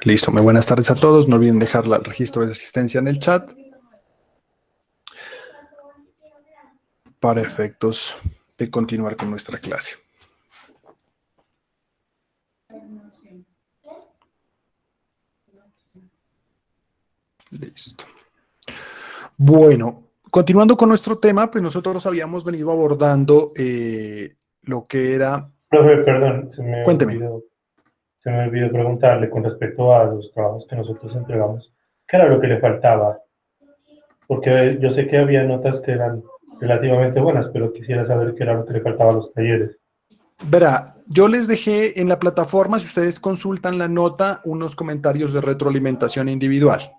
Listo, muy buenas tardes a todos. No olviden dejar el registro de asistencia en el chat para efectos de continuar con nuestra clase. Listo. Bueno, continuando con nuestro tema, pues nosotros habíamos venido abordando lo que era... Profe, perdón, Cuénteme. se me olvidó preguntarle con respecto a los trabajos que nosotros entregamos, ¿qué era lo que le faltaba? Porque yo sé que había notas que eran relativamente buenas, pero quisiera saber qué era lo que le faltaba a los talleres. Verá, yo les dejé en la plataforma, si ustedes consultan la nota, unos comentarios de retroalimentación individual.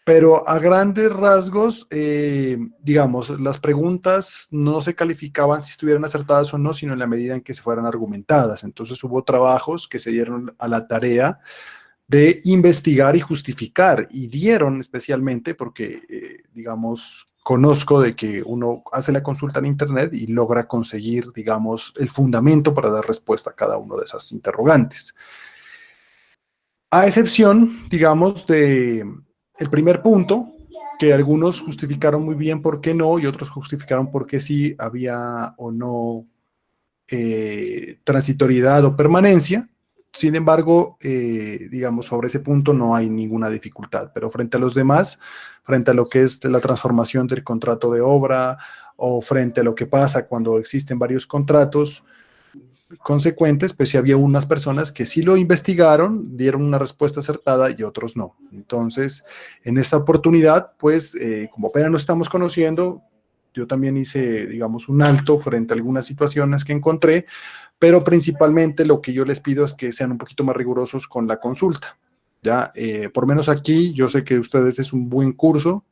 Pero a grandes rasgos, digamos, las preguntas no se calificaban si estuvieran acertadas o no, sino en la medida en que se fueran argumentadas. Entonces hubo trabajos que se dieron a la tarea de investigar y justificar, y dieron especialmente porque, digamos, conozco de que uno hace la consulta en Internet y logra conseguir, digamos, el fundamento para dar respuesta a cada uno de esas interrogantes. A excepción, digamos, de el primer punto, que algunos justificaron muy bien por qué no y otros justificaron por qué sí había o no transitoriedad o permanencia. Sin embargo, digamos, sobre ese punto no hay ninguna dificultad, pero frente a los demás, frente a lo que es la transformación del contrato de obra o frente a lo que pasa cuando existen varios contratos consecuentes, pues sí había unas personas que sí lo investigaron, dieron una respuesta acertada y otros no. Entonces, en esta oportunidad, pues, como apenas nos estamos conociendo, yo también hice, digamos, un alto frente a algunas situaciones que encontré, pero principalmente lo que yo les pido es que sean un poquito más rigurosos con la consulta. Ya, por menos aquí, yo sé que ustedes es un buen curso,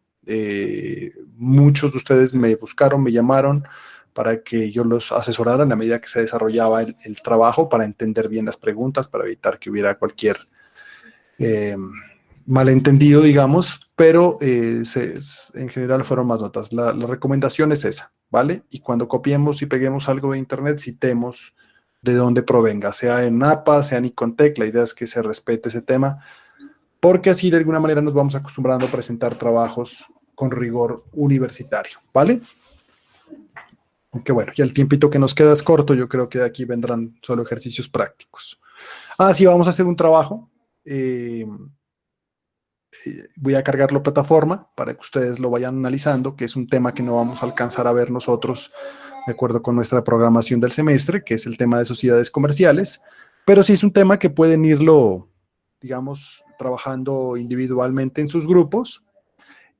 muchos de ustedes me buscaron, me llamaron, para que yo los asesorara en la medida que se desarrollaba el trabajo, para entender bien las preguntas, para evitar que hubiera cualquier malentendido, digamos, pero en general fueron más notas. La recomendación es esa, ¿vale? Y cuando copiemos y peguemos algo de Internet, citemos de dónde provenga, sea en APA, sea en Icontec, la idea es que se respete ese tema, porque así de alguna manera nos vamos acostumbrando a presentar trabajos con rigor universitario, ¿vale? Aunque bueno, ya el tiempito que nos queda es corto, yo creo que de aquí vendrán solo ejercicios prácticos. Sí, vamos a hacer un trabajo. Voy a cargarlo a plataforma para que ustedes lo vayan analizando, que es un tema que no vamos a alcanzar a ver nosotros de acuerdo con nuestra programación del semestre, que es el tema de sociedades comerciales, pero sí es un tema que pueden irlo, digamos, trabajando individualmente en sus grupos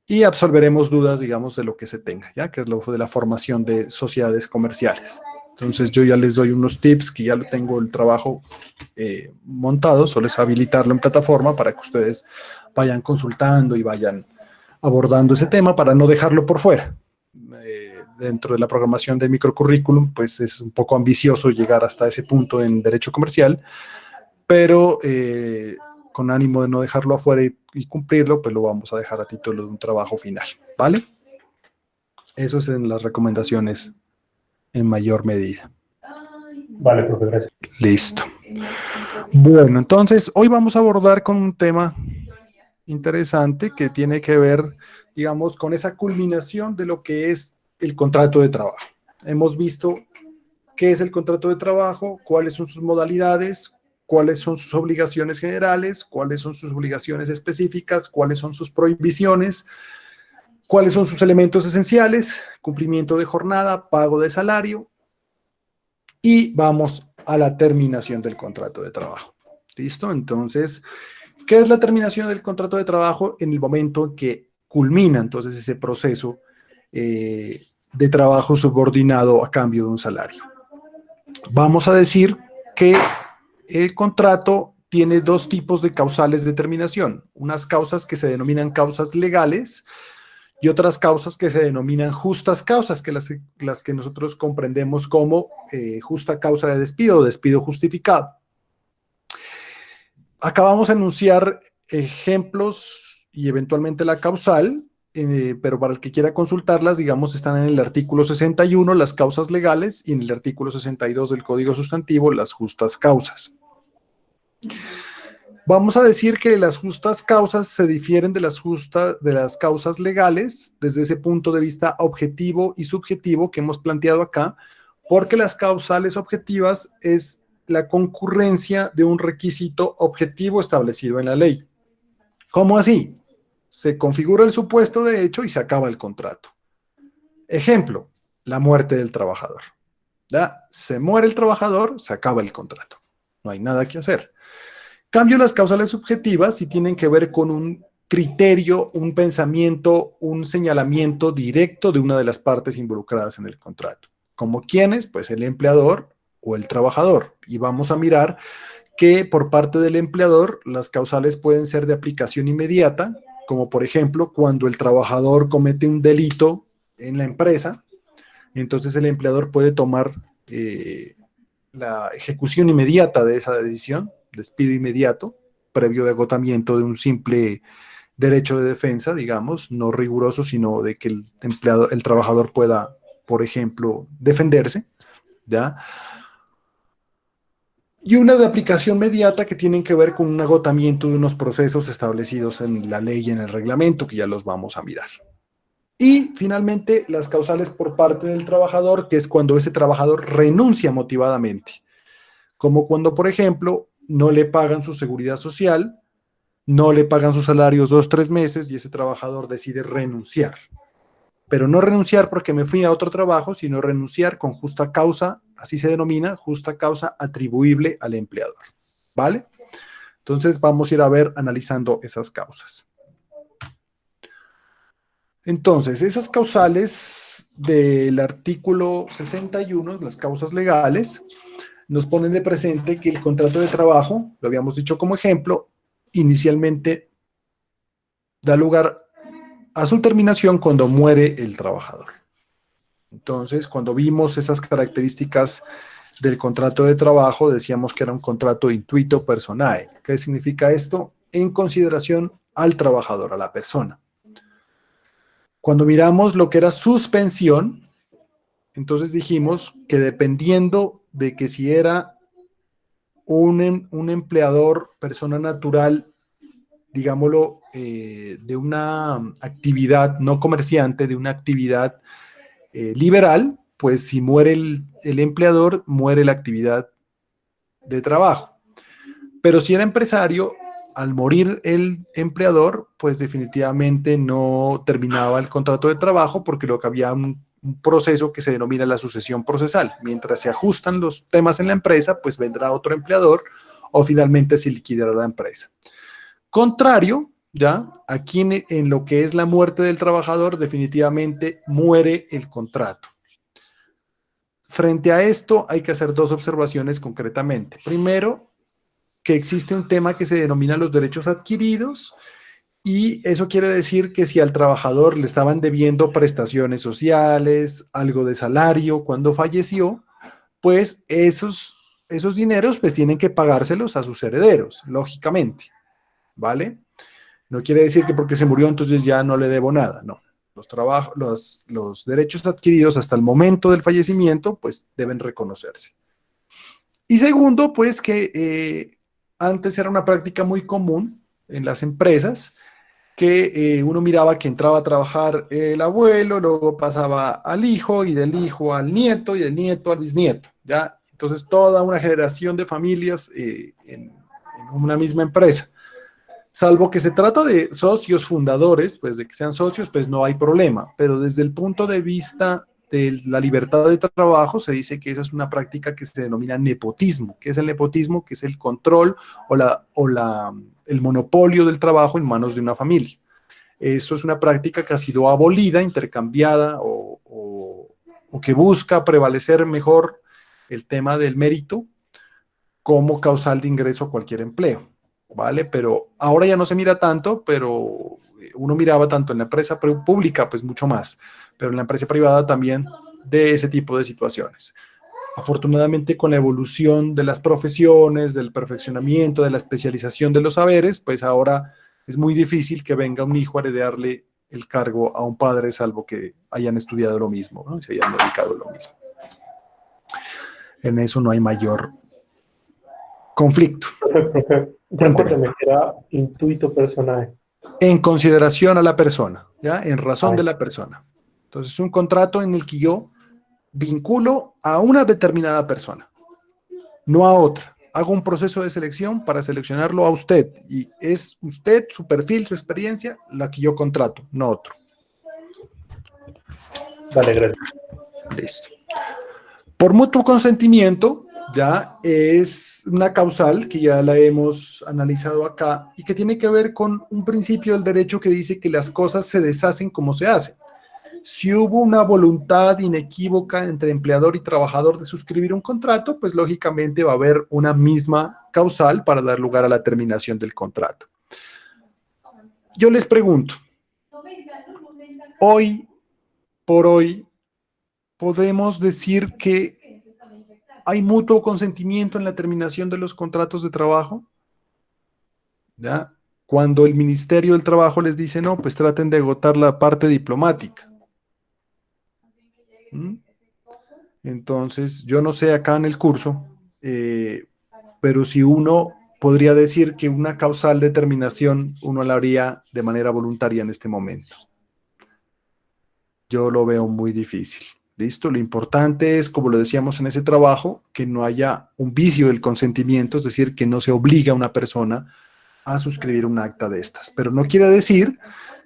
y absolveremos dudas, digamos, de lo que se tenga, ¿ya? Que es lo de la formación de sociedades comerciales. Entonces yo ya les doy unos tips que ya lo tengo el trabajo montado, solo es habilitarlo en plataforma para que ustedes vayan consultando y vayan abordando ese tema para no dejarlo por fuera. Dentro de la programación del microcurrículum, pues es un poco ambicioso llegar hasta ese punto en derecho comercial, pero con ánimo de no dejarlo afuera y cumplirlo, pues lo vamos a dejar a título de un trabajo final, ¿vale? Eso es en las recomendaciones en mayor medida. Vale, profe, gracias. Listo. Bueno, entonces hoy vamos a abordar con un tema interesante que tiene que ver, digamos, con esa culminación de lo que es el contrato de trabajo. Hemos visto qué es el contrato de trabajo, cuáles son sus modalidades, cuáles son sus obligaciones generales, cuáles son sus obligaciones específicas, cuáles son sus prohibiciones, cuáles son sus elementos esenciales, cumplimiento de jornada, pago de salario, y vamos a la terminación del contrato de trabajo. ¿Listo? Entonces, ¿qué es la terminación del contrato de trabajo? En el momento en que culmina entonces ese proceso de trabajo subordinado a cambio de un salario. Vamos a decir que el contrato tiene dos tipos de causales de terminación, unas causas que se denominan causas legales y otras causas que se denominan justas causas, que las que nosotros comprendemos como justa causa de despido o despido justificado. Acabamos de anunciar ejemplos y eventualmente la causal, pero para el que quiera consultarlas, digamos, están en el artículo 61, las causas legales, y en el artículo 62 del Código Sustantivo, las justas causas. Vamos a decir que las justas causas se difieren de las causas legales desde ese punto de vista objetivo y subjetivo que hemos planteado acá, porque las causales objetivas es la concurrencia de un requisito objetivo establecido en la ley. ¿Cómo así? Se configura el supuesto de hecho y se acaba el contrato. Ejemplo, la muerte del trabajador. ¿Ya? Se muere el trabajador, se acaba el contrato. No hay nada que hacer. Cambio, las causales subjetivas sí tienen que ver con un criterio, un pensamiento, un señalamiento directo de una de las partes involucradas en el contrato. ¿Como quiénes? Pues el empleador o el trabajador. Y vamos a mirar que por parte del empleador las causales pueden ser de aplicación inmediata, como por ejemplo cuando el trabajador comete un delito en la empresa, entonces el empleador puede tomar la ejecución inmediata de esa decisión, despido inmediato, previo de agotamiento de un simple derecho de defensa, digamos, no riguroso, sino de que el trabajador pueda, por ejemplo, defenderse, ¿ya? Y una de aplicación inmediata que tienen que ver con un agotamiento de unos procesos establecidos en la ley y en el reglamento, que ya los vamos a mirar. Y finalmente, las causales por parte del trabajador, que es cuando ese trabajador renuncia motivadamente, como cuando, por ejemplo, no le pagan su seguridad social, no le pagan sus salarios 2, 3 meses y ese trabajador decide renunciar. Pero no renunciar porque me fui a otro trabajo, sino renunciar con justa causa, así se denomina, justa causa atribuible al empleador. ¿Vale? Entonces vamos a ir a ver analizando esas causas. Entonces, esas causales del artículo 61, las causas legales, nos ponen de presente que el contrato de trabajo, lo habíamos dicho como ejemplo, inicialmente da lugar a su terminación cuando muere el trabajador. Entonces, cuando vimos esas características del contrato de trabajo, decíamos que era un contrato intuito personae. ¿Qué significa esto? En consideración al trabajador, a la persona. Cuando miramos lo que era suspensión, entonces dijimos que dependiendo de que si era un empleador, persona natural, digámoslo, de una actividad no comerciante, de una actividad liberal, pues si muere el empleador, muere la actividad de trabajo. Pero si era empresario, al morir el empleador, pues definitivamente no terminaba el contrato de trabajo porque lo que había un proceso que se denomina la sucesión procesal. Mientras se ajustan los temas en la empresa, pues vendrá otro empleador o finalmente se liquidará la empresa. Contrario, ya, aquí en lo que es la muerte del trabajador, definitivamente muere el contrato. Frente a esto hay que hacer dos observaciones concretamente. Primero, que existe un tema que se denomina los derechos adquiridos y eso quiere decir que si al trabajador le estaban debiendo prestaciones sociales, algo de salario cuando falleció, pues esos dineros pues tienen que pagárselos a sus herederos, lógicamente, ¿vale? No quiere decir que porque se murió entonces ya no le debo nada, no. Los derechos adquiridos hasta el momento del fallecimiento pues deben reconocerse. Y segundo, pues que antes era una práctica muy común en las empresas que uno miraba que entraba a trabajar el abuelo, luego pasaba al hijo y del hijo al nieto y del nieto al bisnieto, ¿ya? Entonces toda una generación de familias en una misma empresa. Salvo que se trata de socios fundadores, pues de que sean socios, pues no hay problema. Pero desde el punto de vista de la libertad de trabajo, se dice que esa es una práctica que se denomina nepotismo. ¿Qué es el nepotismo? Que es el control el monopolio del trabajo en manos de una familia. Eso es una práctica que ha sido abolida, intercambiada o que busca prevalecer mejor el tema del mérito como causal de ingreso a cualquier empleo. ¿Vale? Pero ahora ya no se mira tanto, pero uno miraba tanto en la empresa pública, pues mucho más, pero en la empresa privada también de ese tipo de situaciones. Afortunadamente, con la evolución de las profesiones, del perfeccionamiento, de la especialización de los saberes, pues ahora es muy difícil que venga un hijo a heredarle el cargo a un padre, salvo que hayan estudiado lo mismo, ¿no? Se hayan dedicado a lo mismo. En eso no hay mayor conflicto. profe, Cuénteme. recuérdeme que era intuito personae. En consideración a la persona, ¿ya? En razón Ay, de la persona. Entonces, es un contrato en el que yo vinculo a una determinada persona, no a otra. Hago un proceso de selección para seleccionarlo a usted y es usted, su perfil, su experiencia, la que yo contrato, no otro. vale, gracias. Listo. Por mutuo consentimiento, ya es una causal que ya la hemos analizado acá y que tiene que ver con un principio del derecho que dice que las cosas se deshacen como se hacen. Si hubo una voluntad inequívoca entre empleador y trabajador de suscribir un contrato, pues lógicamente va a haber una misma causal para dar lugar a la terminación del contrato. Yo les pregunto, hoy por hoy, ¿podemos decir que hay mutuo consentimiento en la terminación de los contratos de trabajo? ¿Ya? Cuando el Ministerio del Trabajo les dice, no, pues traten de agotar la parte diplomática. ¿Mm? Entonces, yo no sé acá en el curso, pero si uno podría decir que una causal determinación uno la haría de manera voluntaria en este momento. Yo lo veo muy difícil. ¿Listo? Lo importante es, como lo decíamos en ese trabajo, que no haya un vicio del consentimiento, es decir, que no se obliga a una persona a suscribir un acta de estas. Pero no quiere decir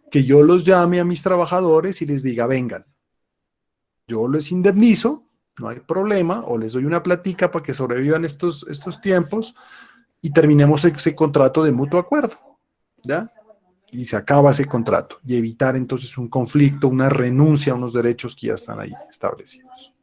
que yo los llame a mis trabajadores y les diga, vengan, yo les indemnizo, no hay problema, o les doy una platica para que sobrevivan estos tiempos y terminemos ese contrato de mutuo acuerdo, ¿ya? Y se acaba ese contrato y evitar entonces un conflicto, una renuncia a unos derechos que ya están ahí establecidos.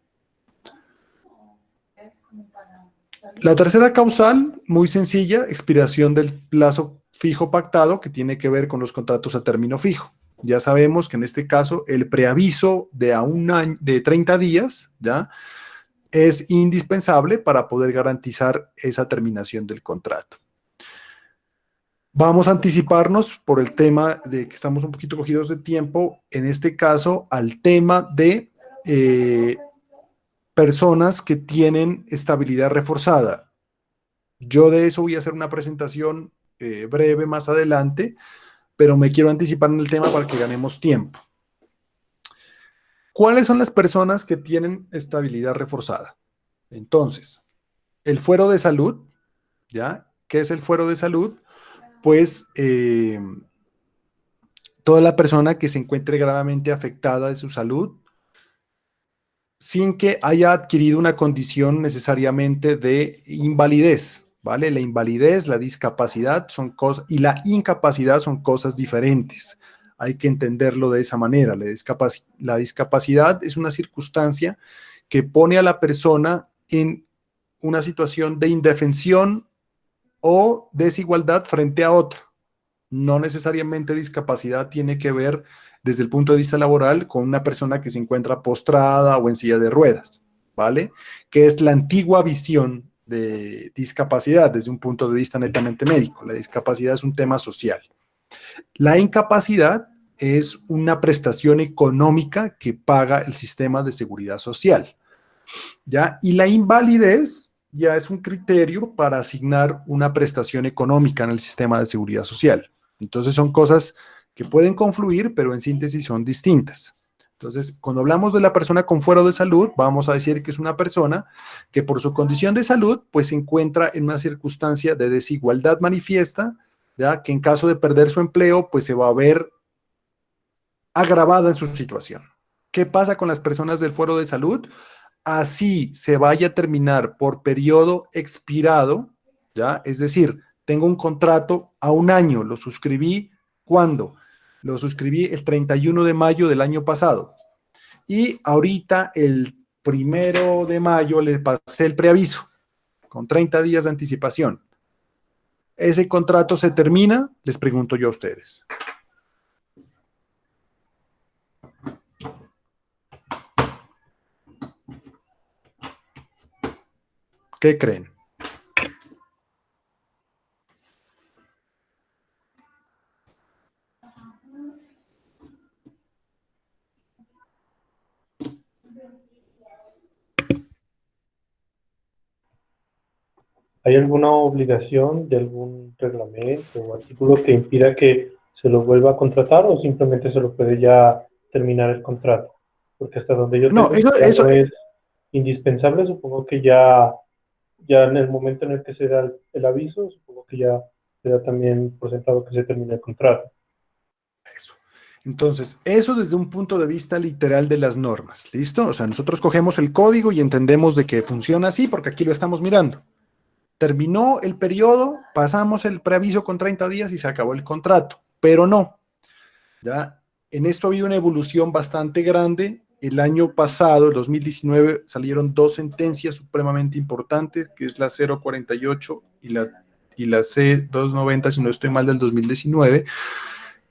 La tercera causal, muy sencilla, expiración del plazo fijo pactado que tiene que ver con los contratos a término fijo. Ya sabemos que en este caso el preaviso de a un año, de 30 días, ¿ya? Es indispensable para poder garantizar esa terminación del contrato. Vamos a anticiparnos por el tema de que estamos un poquito cogidos de tiempo, en este caso al tema de personas que tienen estabilidad reforzada. Yo de eso voy a hacer una presentación breve más adelante, pero me quiero anticipar en el tema para que ganemos tiempo. ¿Cuáles son las personas que tienen estabilidad reforzada? Entonces, el fuero de salud, ¿ya? ¿Qué es el fuero de salud? Pues toda la persona que se encuentre gravemente afectada de su salud sin que haya adquirido una condición necesariamente de invalidez, ¿vale? La invalidez, la discapacidad son cosas y la incapacidad son cosas diferentes. Hay que entenderlo de esa manera. La discapacidad es una circunstancia que pone a la persona en una situación de indefensión o desigualdad frente a otra. No necesariamente discapacidad tiene que ver desde el punto de vista laboral con una persona que se encuentra postrada o en silla de ruedas, ¿vale? Que es la antigua visión de discapacidad desde un punto de vista netamente médico. La discapacidad es un tema social. La incapacidad es una prestación económica que paga el sistema de seguridad social, ¿ya? Y la invalidez ya es un criterio para asignar una prestación económica en el sistema de seguridad social. Entonces son cosas que pueden confluir, pero en síntesis son distintas. Entonces, cuando hablamos de la persona con fuero de salud, vamos a decir que es una persona que por su condición de salud, pues se encuentra en una circunstancia de desigualdad manifiesta, ya que en caso de perder su empleo, pues se va a ver agravada en su situación. ¿Qué pasa con las personas del fuero de salud? Así se vaya a terminar por periodo expirado, ¿ya? Es decir, tengo un contrato a un año, lo suscribí, ¿cuándo? Lo suscribí el 31 de mayo del año pasado. Y ahorita, el 1 de mayo, le pasé el preaviso con 30 días de anticipación. ¿Ese contrato se termina? Les pregunto yo a ustedes. ¿Qué creen? ¿Hay alguna obligación de algún reglamento o artículo que impida que se lo vuelva a contratar o simplemente se lo puede ya terminar el contrato? Porque hasta donde yo No, tengo, si ya no es indispensable, supongo que ya en el momento en el que se da el aviso, supongo que ya se da también por sentado que se termina el contrato. eso. Entonces, eso desde un punto de vista literal de las normas, ¿listo? O sea, nosotros cogemos el código y entendemos de que funciona así porque aquí lo estamos mirando. Terminó el periodo, pasamos el preaviso con 30 días y se acabó el contrato, pero no, ya en esto ha habido una evolución bastante grande. El año pasado, el 2019, salieron dos sentencias supremamente importantes, que es la 048 y la C290, si no estoy mal, del 2019,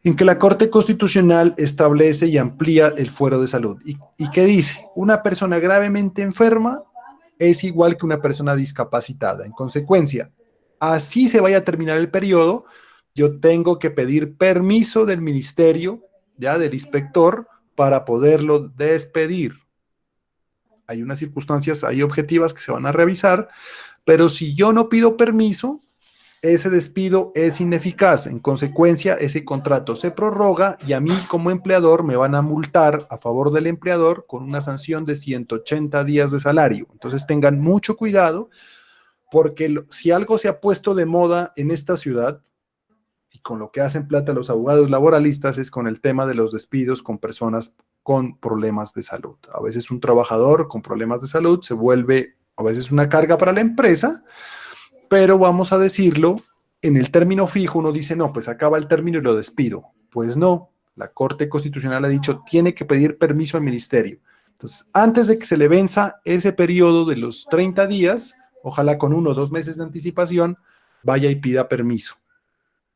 en que la Corte Constitucional establece y amplía el fuero de salud. ¿Y qué dice? Una persona gravemente enferma es igual que una persona discapacitada. En consecuencia, así se vaya a terminar el periodo, yo tengo que pedir permiso del ministerio, ya del inspector, para poderlo despedir. Hay unas circunstancias ahí objetivas que se van a revisar, pero si yo no pido permiso, ese despido es ineficaz. En consecuencia, ese contrato se prorroga y a mí como empleador me van a multar a favor del empleador con una sanción de 180 días de salario. Entonces tengan mucho cuidado porque si algo se ha puesto de moda en esta ciudad y con lo que hacen plata los abogados laboralistas es con el tema de los despidos con personas con problemas de salud. A veces un trabajador con problemas de salud se vuelve a veces una carga para la empresa, pero vamos a decirlo, en el término fijo uno dice, no, pues acaba el término y lo despido. Pues no, la Corte Constitucional ha dicho, tiene que pedir permiso al ministerio. Entonces, antes de que se le venza ese periodo de los 30 días, ojalá con 1 o 2 meses de anticipación, vaya y pida permiso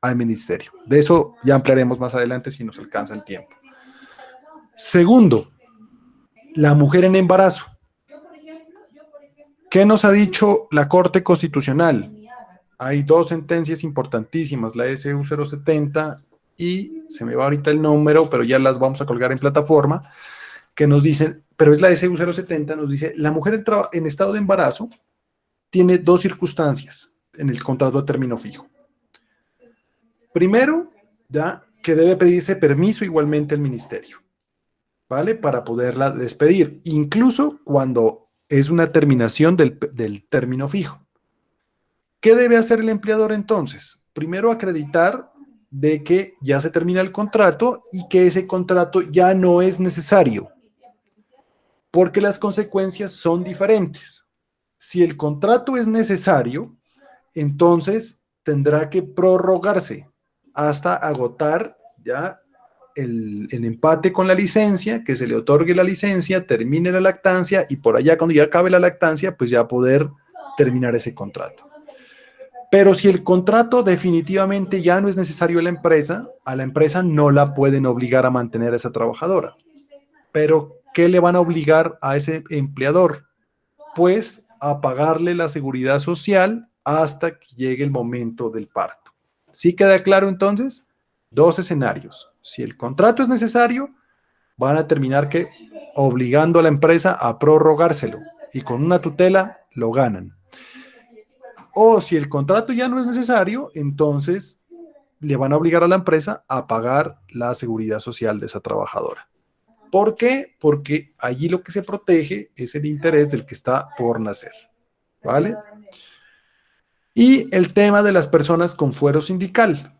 al ministerio. De eso ya ampliaremos más adelante si nos alcanza el tiempo. Segundo, la mujer en embarazo. ¿Qué nos ha dicho la Corte Constitucional? Hay dos sentencias importantísimas, la SU 070 y se me va ahorita el número, pero ya las vamos a colgar en plataforma, que nos dicen, pero es la SU 070, nos dice, la mujer en estado de embarazo tiene dos circunstancias en el contrato a término fijo. Primero, ya que debe pedirse permiso igualmente al ministerio, ¿vale? Para poderla despedir, incluso cuando es una terminación del término fijo. ¿Qué debe hacer el empleador entonces? Primero, acreditar de que ya se termina el contrato y que ese contrato ya no es necesario, porque las consecuencias son diferentes. Si el contrato es necesario, entonces tendrá que prorrogarse hasta agotar ya el empate con la licencia, que se le otorgue la licencia, termine la lactancia y por allá cuando ya acabe la lactancia, pues ya poder terminar ese contrato. Pero si el contrato definitivamente ya no es necesario a la empresa no la pueden obligar a mantener a esa trabajadora. Pero, ¿qué le van a obligar a ese empleador? Pues a pagarle la seguridad social hasta que llegue el momento del parto. ¿Sí queda claro entonces? Dos escenarios. Si el contrato es necesario, van a terminar obligando a la empresa a prorrogárselo y con una tutela lo ganan. O si el contrato ya no es necesario, entonces le van a obligar a la empresa a pagar la seguridad social de esa trabajadora. ¿Por qué? Porque allí lo que se protege es el interés del que está por nacer, ¿vale? Y el tema de las personas con fuero sindical.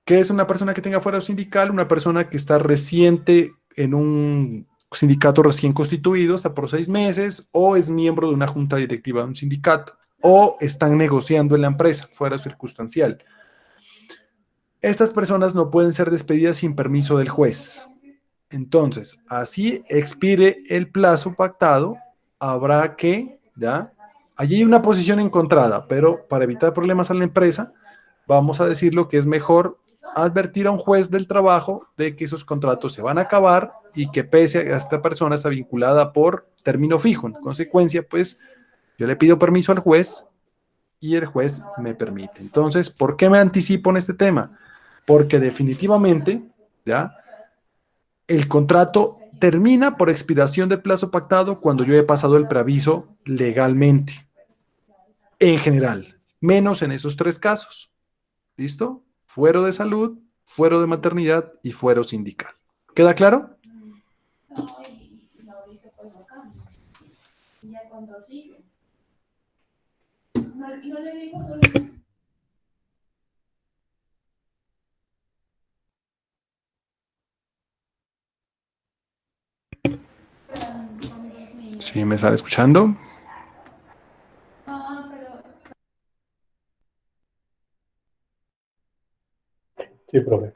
¿Qué es una persona que tenga fuero sindical? Una persona que está reciente en un sindicato recién constituido, está por 6 meses, o es miembro de una junta directiva de un sindicato, o están negociando en la empresa, fuera circunstancial. Estas personas no pueden ser despedidas sin permiso del juez. Entonces, así expire el plazo pactado, habrá que, ¿ya? Allí hay una posición encontrada, pero para evitar problemas a la empresa, vamos a decir lo que es mejor advertir a un juez del trabajo de que esos contratos se van a acabar y que pese a que esta persona está vinculada por término fijo. En consecuencia, pues, yo le pido permiso al juez y el juez me permite. Entonces, ¿por qué me anticipo en este tema? Porque definitivamente, ¿ya? El contrato termina por expiración del plazo pactado cuando yo he pasado el preaviso legalmente. en general, menos en esos tres casos. ¿Listo? Fuero de salud, fuero de maternidad y fuero sindical. ¿Queda claro? No, y Mauricio pues no cambia. Y ya cuando sigue. No, y no le digo, no le... Con 2 niños. ¿Sí me están escuchando? Ah, pero... Sí, profe.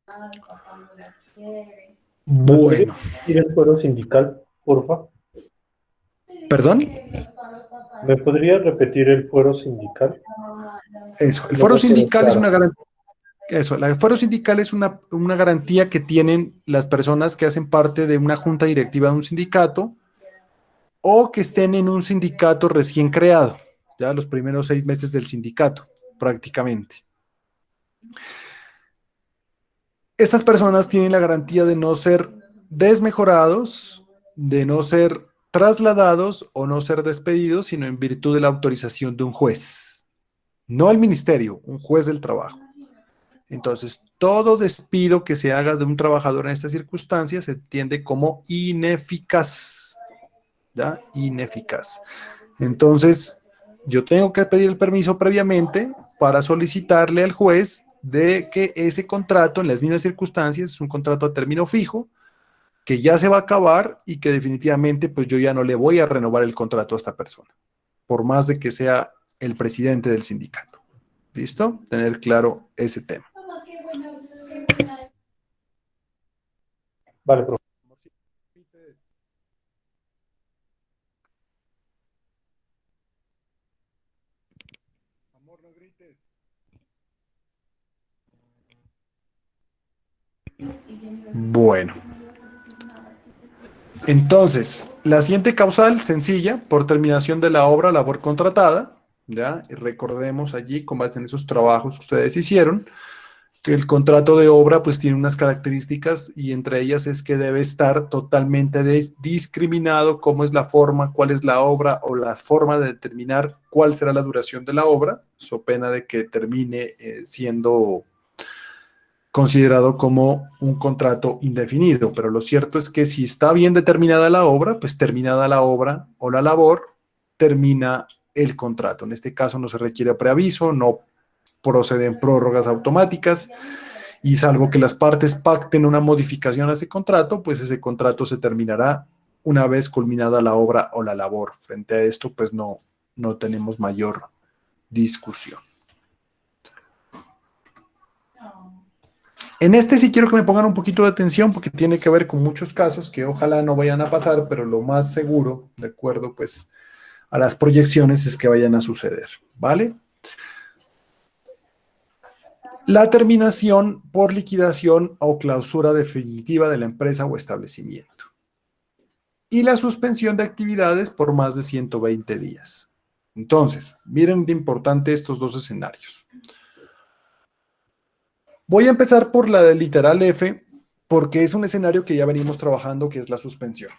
Ah, el papá no la quiere. ¿Me podría Bueno, repetir el fuero sindical, porfa? ¿perdón? ¿Me podría repetir el fuero sindical? Eso, el No fuero me quedó sindical es claro. una garantía. Eso, el fuero sindical es una garantía que tienen las personas que hacen parte de una junta directiva de un sindicato o que estén en un sindicato recién creado, ya los primeros 6 meses del sindicato, prácticamente. Estas personas tienen la garantía de no ser desmejorados, de no ser trasladados o no ser despedidos, sino en virtud de la autorización de un juez, no el ministerio, un juez del trabajo. Entonces, todo despido que se haga de un trabajador en estas circunstancias se entiende como ineficaz, ¿ya? Ineficaz. Entonces, yo tengo que pedir el permiso previamente para solicitarle al juez de que ese contrato, en las mismas circunstancias, es un contrato a término fijo, que ya se va a acabar y que definitivamente pues yo ya no le voy a renovar el contrato a esta persona, por más de que sea el presidente del sindicato. ¿Listo? Tener claro ese tema. Mamá, qué buena, qué buena. Vale, profe. Amor, no grites. Bueno, entonces, la siguiente causal, sencilla, por terminación de la obra, labor contratada, ¿ya? Y recordemos allí, con base en esos trabajos que ustedes hicieron, que el contrato de obra pues tiene unas características y entre ellas es que debe estar totalmente discriminado cómo es la forma, cuál es la obra o la forma de determinar cuál será la duración de la obra, so pena de que termine siendo considerado como un contrato indefinido, pero lo cierto es que si está bien determinada la obra, pues terminada la obra o la labor, termina el contrato. En este caso no se requiere preaviso, no proceden prórrogas automáticas y salvo que las partes pacten una modificación a ese contrato, pues ese contrato se terminará una vez culminada la obra o la labor. Frente a esto, pues no tenemos mayor discusión. En este sí quiero que me pongan un poquito de atención porque tiene que ver con muchos casos que ojalá no vayan a pasar, pero lo más seguro, de acuerdo pues a las proyecciones, es que vayan a suceder, ¿vale? La terminación por liquidación o clausura definitiva de la empresa o establecimiento. Y la suspensión de actividades por más de 120 días. Entonces, miren de importante estos dos escenarios. Voy a empezar por la del literal F, porque es un escenario que ya venimos trabajando, que es la suspensión.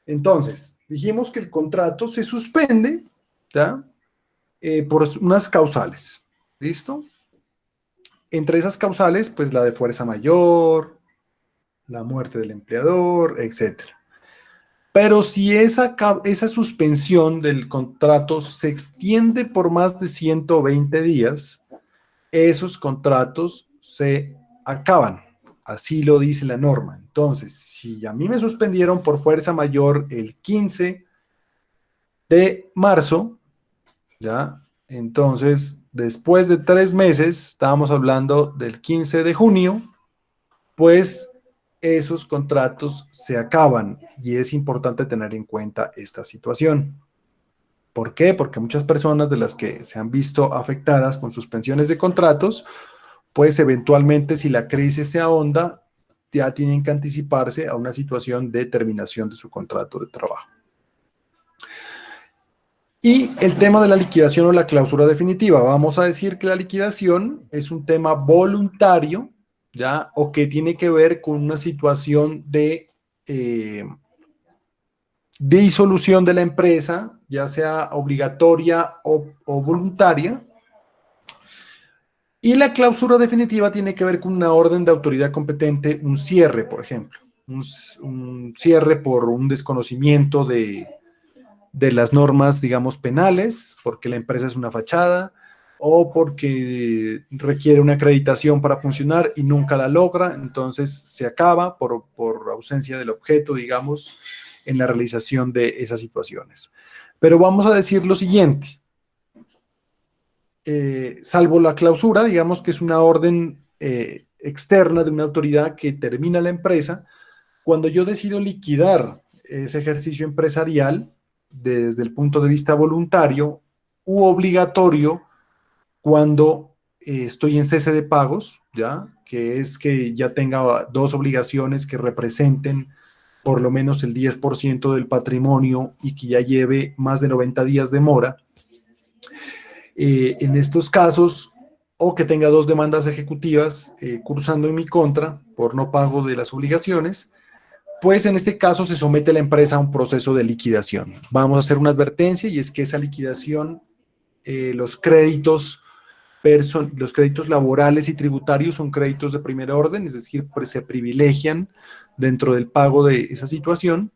Entonces, dijimos que el contrato se suspende, ¿ya? Por unas causales. ¿Listo? Entre esas causales, pues la de fuerza mayor, la muerte del empleador, etc. Pero si esa suspensión del contrato se extiende por más de 120 días, esos contratos se acaban. Así lo dice la norma. Entonces, si a mí me suspendieron por fuerza mayor el 15 de marzo, ¿ya? Entonces, después de 3 meses, estábamos hablando del 15 de junio, pues esos contratos se acaban y es importante tener en cuenta esta situación. ¿Por qué? Porque muchas personas de las que se han visto afectadas con suspensiones de contratos, pues eventualmente si la crisis se ahonda, ya tienen que anticiparse a una situación de terminación de su contrato de trabajo. Y el tema de la liquidación o la clausura definitiva. Vamos a decir que la liquidación es un tema voluntario, ¿ya? O que tiene que ver con una situación de disolución de la empresa, ya sea obligatoria o voluntaria. Y la clausura definitiva tiene que ver con una orden de autoridad competente, un cierre, por ejemplo, un cierre por un desconocimiento de las normas, digamos, penales, porque la empresa es una fachada, o porque requiere una acreditación para funcionar y nunca la logra, entonces se acaba por ausencia del objeto, digamos, en la realización de esas situaciones. Pero vamos a decir lo siguiente. Salvo la clausura, digamos que es una orden externa de una autoridad que termina la empresa, cuando yo decido liquidar ese ejercicio empresarial desde el punto de vista voluntario u obligatorio, cuando estoy en cese de pagos, ¿ya? Que es que ya tenga dos obligaciones que representen por lo menos el 10% del patrimonio y que ya lleve más de 90 días de mora. En estos casos, o que tenga dos demandas ejecutivas cursando en mi contra por no pago de las obligaciones, pues en este caso se somete la empresa a un proceso de liquidación. Vamos a hacer una advertencia y es que esa liquidación, los créditos laborales y tributarios son créditos de primer orden, es decir, pues se privilegian dentro del pago de esa situación.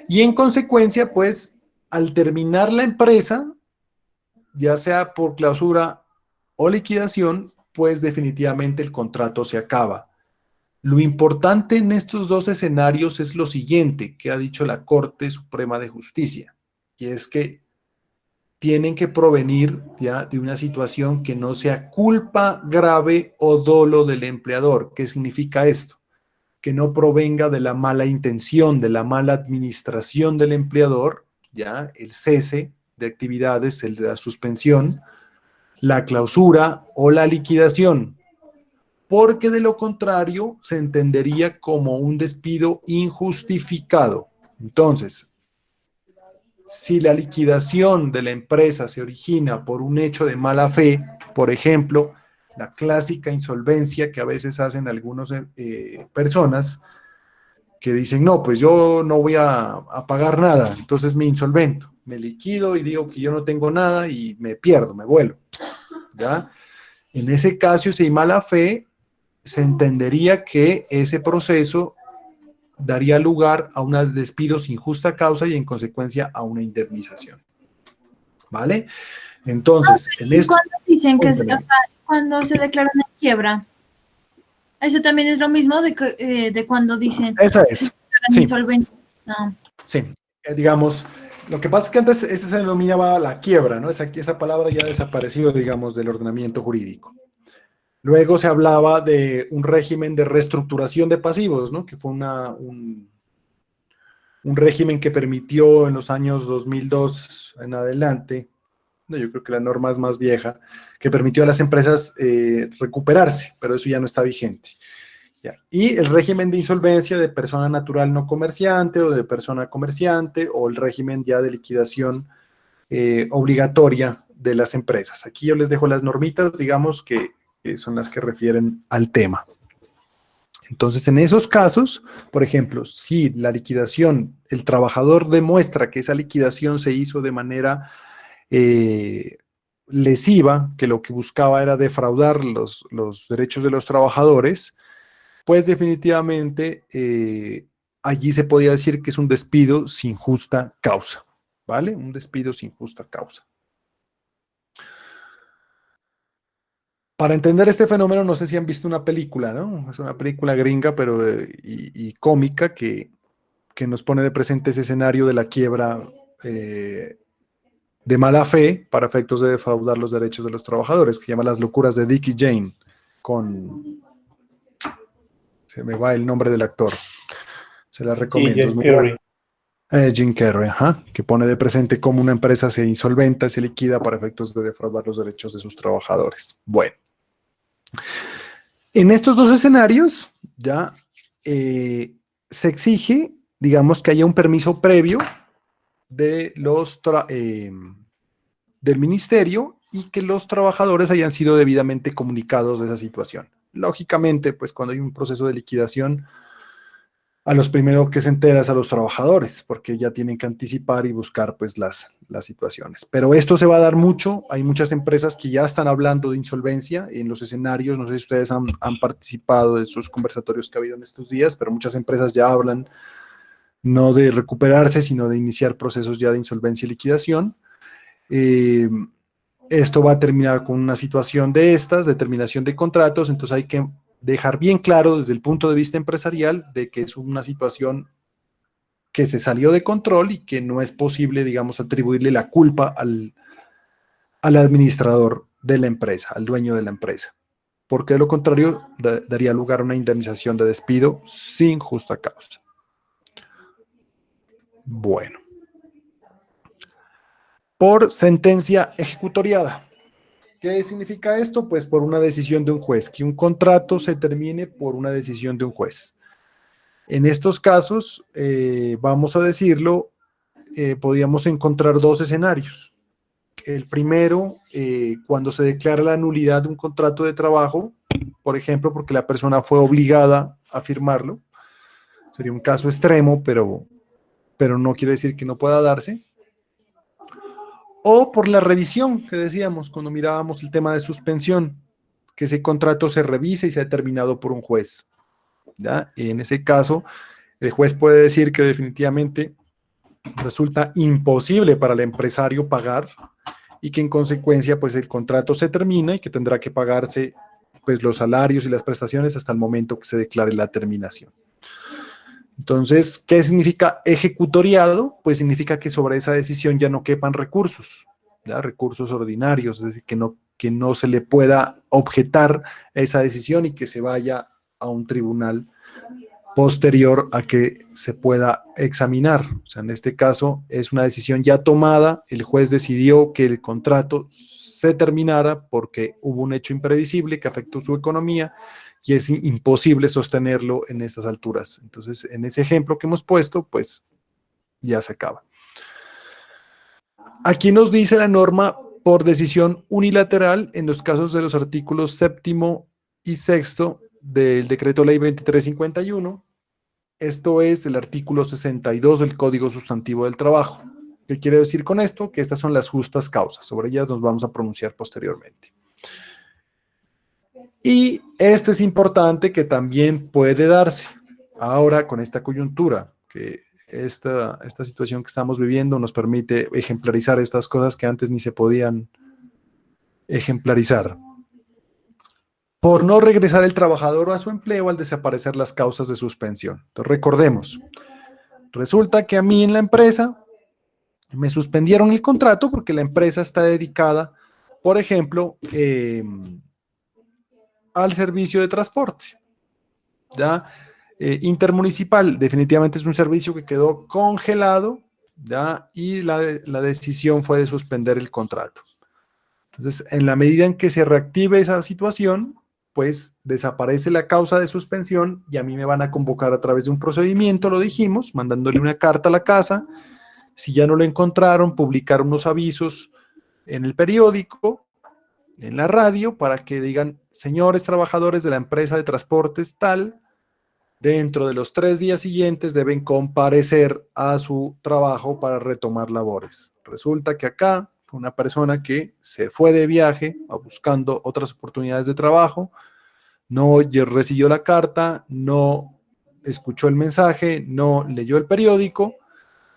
Y en consecuencia, pues al terminar la empresa, ya sea por clausura o liquidación, pues definitivamente el contrato se acaba. Lo importante en estos dos escenarios es lo siguiente que ha dicho la Corte Suprema de Justicia, y es que tienen que provenir ya de una situación que no sea culpa grave o dolo del empleador. ¿Qué significa esto? Que no provenga de la mala intención, de la mala administración del empleador, ya el cese de actividades, la suspensión, la clausura o la liquidación, porque de lo contrario se entendería como un despido injustificado. Entonces, si la liquidación de la empresa se origina por un hecho de mala fe, por ejemplo, la clásica insolvencia que a veces hacen algunas personas que dicen, no, pues yo no voy a pagar nada, entonces me insolvento, me liquido y digo que yo no tengo nada y me pierdo, me vuelo, ¿ya? En ese caso, si hay mala fe, se entendería que ese proceso daría lugar a un despido sin justa causa y en consecuencia a una indemnización. ¿Vale? Entonces, en esto... Cuando dicen que cuando se declara una quiebra, eso también es lo mismo de cuando dicen Esa es. Sí. insolvente. No. Sí, digamos, lo que pasa es que antes ese se denominaba la quiebra, ¿no? Esa palabra ya ha desaparecido, digamos, del ordenamiento jurídico. Luego se hablaba de un régimen de reestructuración de pasivos, ¿no? Que fue un régimen que permitió en los años 2002 en adelante, no, yo creo que la norma es más vieja, que permitió a las empresas recuperarse, pero eso ya no está vigente. Ya. Y el régimen de insolvencia de persona natural no comerciante o de persona comerciante, o el régimen ya de liquidación obligatoria de las empresas. Aquí yo les dejo las normitas, digamos, que son las que refieren al tema. Entonces, en esos casos, por ejemplo, si la liquidación, el trabajador demuestra que esa liquidación se hizo de manera lesiva, que lo que buscaba era defraudar los derechos de los trabajadores, pues definitivamente allí se podía decir que es un despido sin justa causa, ¿vale? Un despido sin justa causa. Para entender este fenómeno, no sé si han visto una película, ¿no? Es una película gringa, pero y cómica que nos pone de presente ese escenario de la quiebra de mala fe para efectos de defraudar los derechos de los trabajadores, que se llama Las locuras de Dick y Jane, se me va el nombre del actor, se la recomiendo. Jim Carrey, ajá, que pone de presente cómo una empresa se insolventa, se liquida para efectos de defraudar los derechos de sus trabajadores. Bueno, en estos dos escenarios ya se exige, digamos, que haya un permiso previo de del ministerio y que los trabajadores hayan sido debidamente comunicados de esa situación. Lógicamente, pues cuando hay un proceso de liquidación, a los primeros que se enteran es a los trabajadores, porque ya tienen que anticipar y buscar pues las situaciones. Pero esto se va a dar mucho, hay muchas empresas que ya están hablando de insolvencia en los escenarios, no sé si ustedes han participado de esos conversatorios que ha habido en estos días, pero muchas empresas ya hablan no de recuperarse, sino de iniciar procesos ya de insolvencia y liquidación. Eh, Esto va a terminar con una situación de estas, de terminación de contratos, entonces hay que dejar bien claro desde el punto de vista empresarial de que es una situación que se salió de control y que no es posible, digamos, atribuirle la culpa al administrador de la empresa, al dueño de la empresa, porque de lo contrario daría lugar a una indemnización de despido sin justa causa. Bueno. Por sentencia ejecutoriada. ¿Qué significa esto? Pues por una decisión de un juez, que un contrato se termine por una decisión de un juez. En estos casos, vamos a decirlo, podríamos encontrar dos escenarios. El primero, cuando se declara la nulidad de un contrato de trabajo, por ejemplo, porque la persona fue obligada a firmarlo. Sería un caso extremo, pero no quiere decir que no pueda darse. O por la revisión que decíamos cuando mirábamos el tema de suspensión, que ese contrato se revise y sea determinado por un juez. ¿Ya? En ese caso, el juez puede decir que definitivamente resulta imposible para el empresario pagar y que en consecuencia pues el contrato se termina y que tendrá que pagarse pues los salarios y las prestaciones hasta el momento que se declare la terminación. Entonces, ¿qué significa ejecutoriado? Pues significa que sobre esa decisión ya no quepan recursos, ¿ya? Recursos ordinarios, es decir, que no se le pueda objetar esa decisión y que se vaya a un tribunal posterior a que se pueda examinar. O sea, en este caso es una decisión ya tomada, el juez decidió que el contrato se terminara porque hubo un hecho imprevisible que afectó su economía y es imposible sostenerlo en estas alturas. Entonces, en ese ejemplo que hemos puesto, pues ya se acaba. Aquí nos dice la norma por decisión unilateral en los casos de los artículos 7º y 6º del Decreto Ley 2351. Esto es el artículo 62 del Código Sustantivo del Trabajo. ¿Qué quiere decir con esto? Que estas son las justas causas. Sobre ellas nos vamos a pronunciar posteriormente. Y este es importante que también puede darse ahora con esta coyuntura, que esta situación que estamos viviendo nos permite ejemplarizar estas cosas que antes ni se podían ejemplarizar. Por no regresar el trabajador a su empleo al desaparecer las causas de suspensión. Entonces recordemos, resulta que a mí en la empresa me suspendieron el contrato porque la empresa está dedicada, por ejemplo, al servicio de transporte, ¿ya? Intermunicipal, definitivamente es un servicio que quedó congelado, ¿ya? Y la decisión fue de suspender el contrato. Entonces, en la medida en que se reactive esa situación, pues desaparece la causa de suspensión y a mí me van a convocar a través de un procedimiento, lo dijimos, mandándole una carta a la casa. Si ya no lo encontraron, publicar unos avisos en el periódico, en la radio, para que digan, señores trabajadores de la empresa de transportes tal, dentro de los 3 días siguientes deben comparecer a su trabajo para retomar labores. Resulta que acá fue una persona que se fue de viaje buscando otras oportunidades de trabajo, no recibió la carta, no escuchó el mensaje, no leyó el periódico.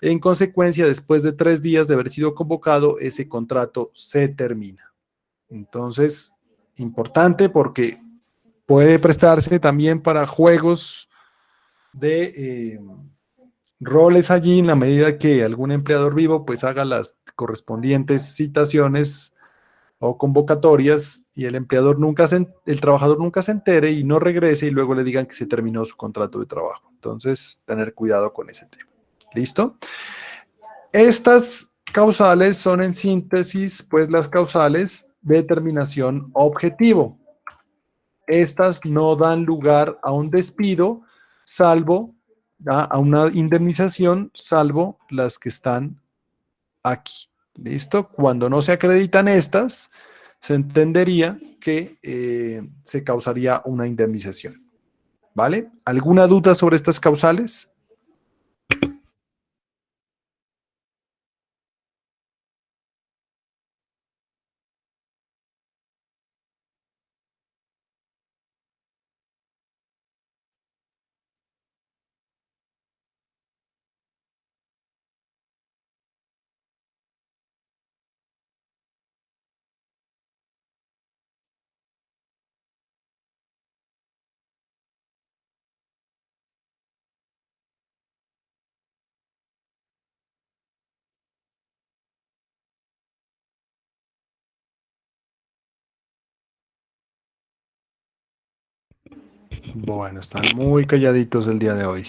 En consecuencia, después de 3 días de haber sido convocado, ese contrato se termina. Entonces, importante porque puede prestarse también para juegos de roles allí en la medida que algún empleador vivo pues haga las correspondientes citaciones o convocatorias y el trabajador nunca se entere y no regrese y luego le digan que se terminó su contrato de trabajo. Entonces, tener cuidado con ese tema. ¿Listo? Estas causales son en síntesis, pues las causales de terminación objetivo. Estas no dan lugar a un despido, salvo a una indemnización, salvo las que están aquí. ¿Listo? Cuando no se acreditan estas, se entendería que se causaría una indemnización. ¿vale? ¿Alguna duda sobre estas causales? Bueno, están muy calladitos el día de hoy.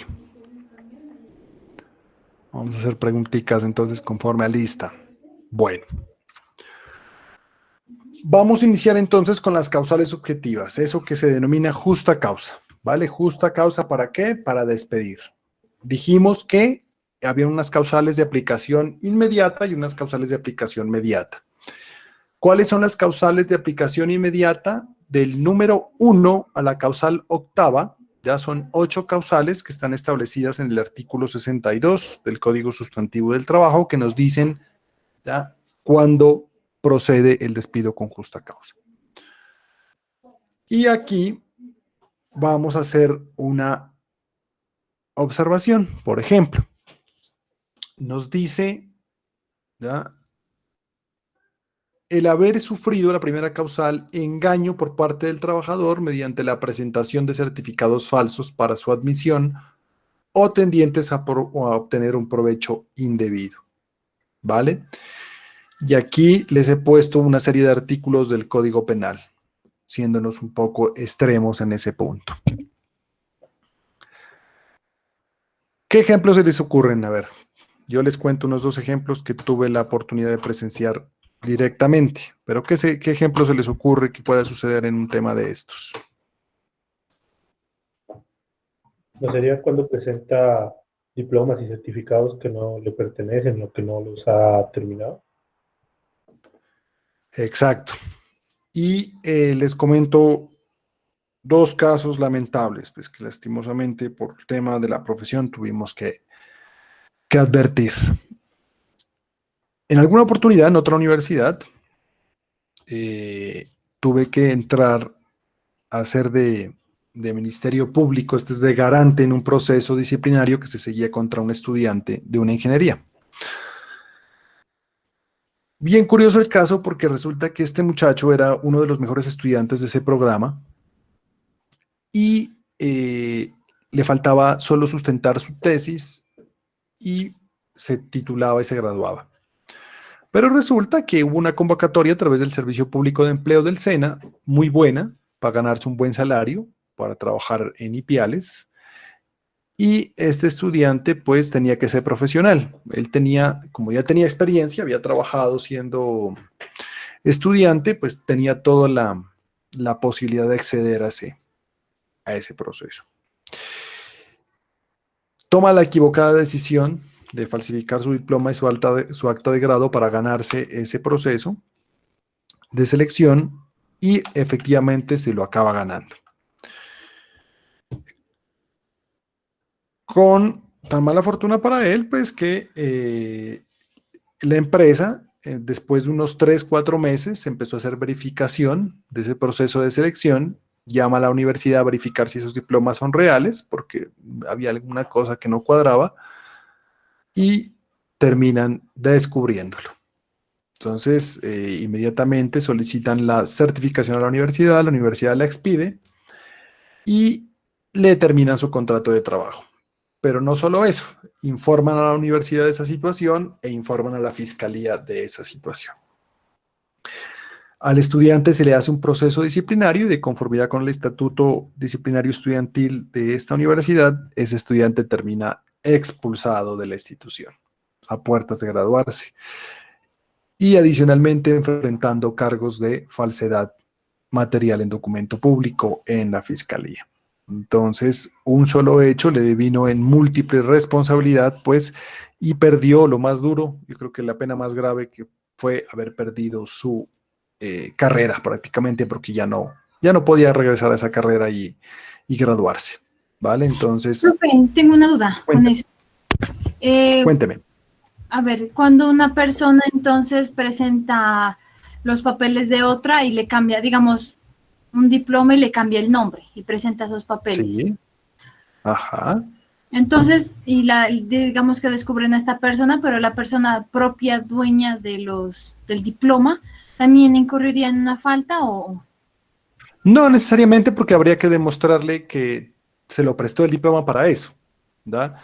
Vamos a hacer preguntitas entonces conforme a lista. Bueno, vamos a iniciar entonces con las causales subjetivas, eso que se denomina justa causa, ¿vale? Justa causa, ¿para qué? Para despedir. Dijimos que había unas causales de aplicación inmediata y unas causales de aplicación mediata. ¿Cuáles son las causales de aplicación inmediata? Del número 1 a la causal octava, ya son 8 causales que están establecidas en el artículo 62 del Código Sustantivo del Trabajo que nos dicen ya cuándo procede el despido con justa causa. Y aquí vamos a hacer una observación. Por ejemplo, nos dice ¿ya? El haber sufrido la primera causal engaño por parte del trabajador mediante la presentación de certificados falsos para su admisión o tendientes a obtener un provecho indebido. ¿Vale? Y aquí les he puesto una serie de artículos del Código Penal, siéndonos un poco extremos en ese punto. ¿Qué ejemplos se les ocurren? A ver, yo les cuento unos 2 ejemplos que tuve la oportunidad de presenciar directamente, pero ¿qué ejemplo se les ocurre que pueda suceder en un tema de estos? ¿No sería cuando presenta diplomas y certificados que no le pertenecen o que no los ha terminado? Exacto. Y les comento 2 casos lamentables, pues que lastimosamente por el tema de la profesión tuvimos que advertir. En alguna oportunidad en otra universidad tuve que entrar a ser de Ministerio Público, este es de garante en un proceso disciplinario que se seguía contra un estudiante de una ingeniería. Bien curioso el caso porque resulta que este muchacho era uno de los mejores estudiantes de ese programa y le faltaba solo sustentar su tesis y se titulaba y se graduaba. Pero resulta que hubo una convocatoria a través del Servicio Público de Empleo del SENA, muy buena, para ganarse un buen salario, para trabajar en Ipiales, y este estudiante pues tenía que ser profesional. Él tenía, como ya tenía experiencia, había trabajado siendo estudiante, pues tenía toda la posibilidad de acceder a ese proceso. Toma la equivocada decisión de falsificar su diploma y su acta de grado para ganarse ese proceso de selección y efectivamente se lo acaba ganando. Con tan mala fortuna para él, pues que la empresa, después de unos 3, 4 meses, empezó a hacer verificación de ese proceso de selección, llama a la universidad a verificar si esos diplomas son reales, porque había alguna cosa que no cuadraba, y terminan descubriéndolo. Entonces, inmediatamente solicitan la certificación a la universidad la expide y le terminan su contrato de trabajo. Pero no solo eso, informan a la universidad de esa situación e informan a la fiscalía de esa situación. Al estudiante se le hace un proceso disciplinario y de conformidad con el estatuto disciplinario estudiantil de esta universidad, ese estudiante termina expulsado de la institución a puertas de graduarse y adicionalmente enfrentando cargos de falsedad material en documento público en la fiscalía. Entonces, un solo hecho le devino en múltiple responsabilidad, pues, y perdió lo más duro, yo creo que la pena más grave que fue haber perdido su carrera prácticamente, porque ya no podía regresar a esa carrera y graduarse. ¿vale? Entonces, Profe, tengo una duda con cuénteme. eso. Eh, Cuénteme. a ver, cuando una persona entonces presenta los papeles de otra y le cambia, digamos, un diploma y le cambia el nombre y presenta esos papeles. Sí, ajá. Entonces, digamos que descubren a esta persona, pero la persona propia dueña del diploma también incurriría en una falta o... No necesariamente porque habría que demostrarle que se lo prestó el diploma para eso, ¿da?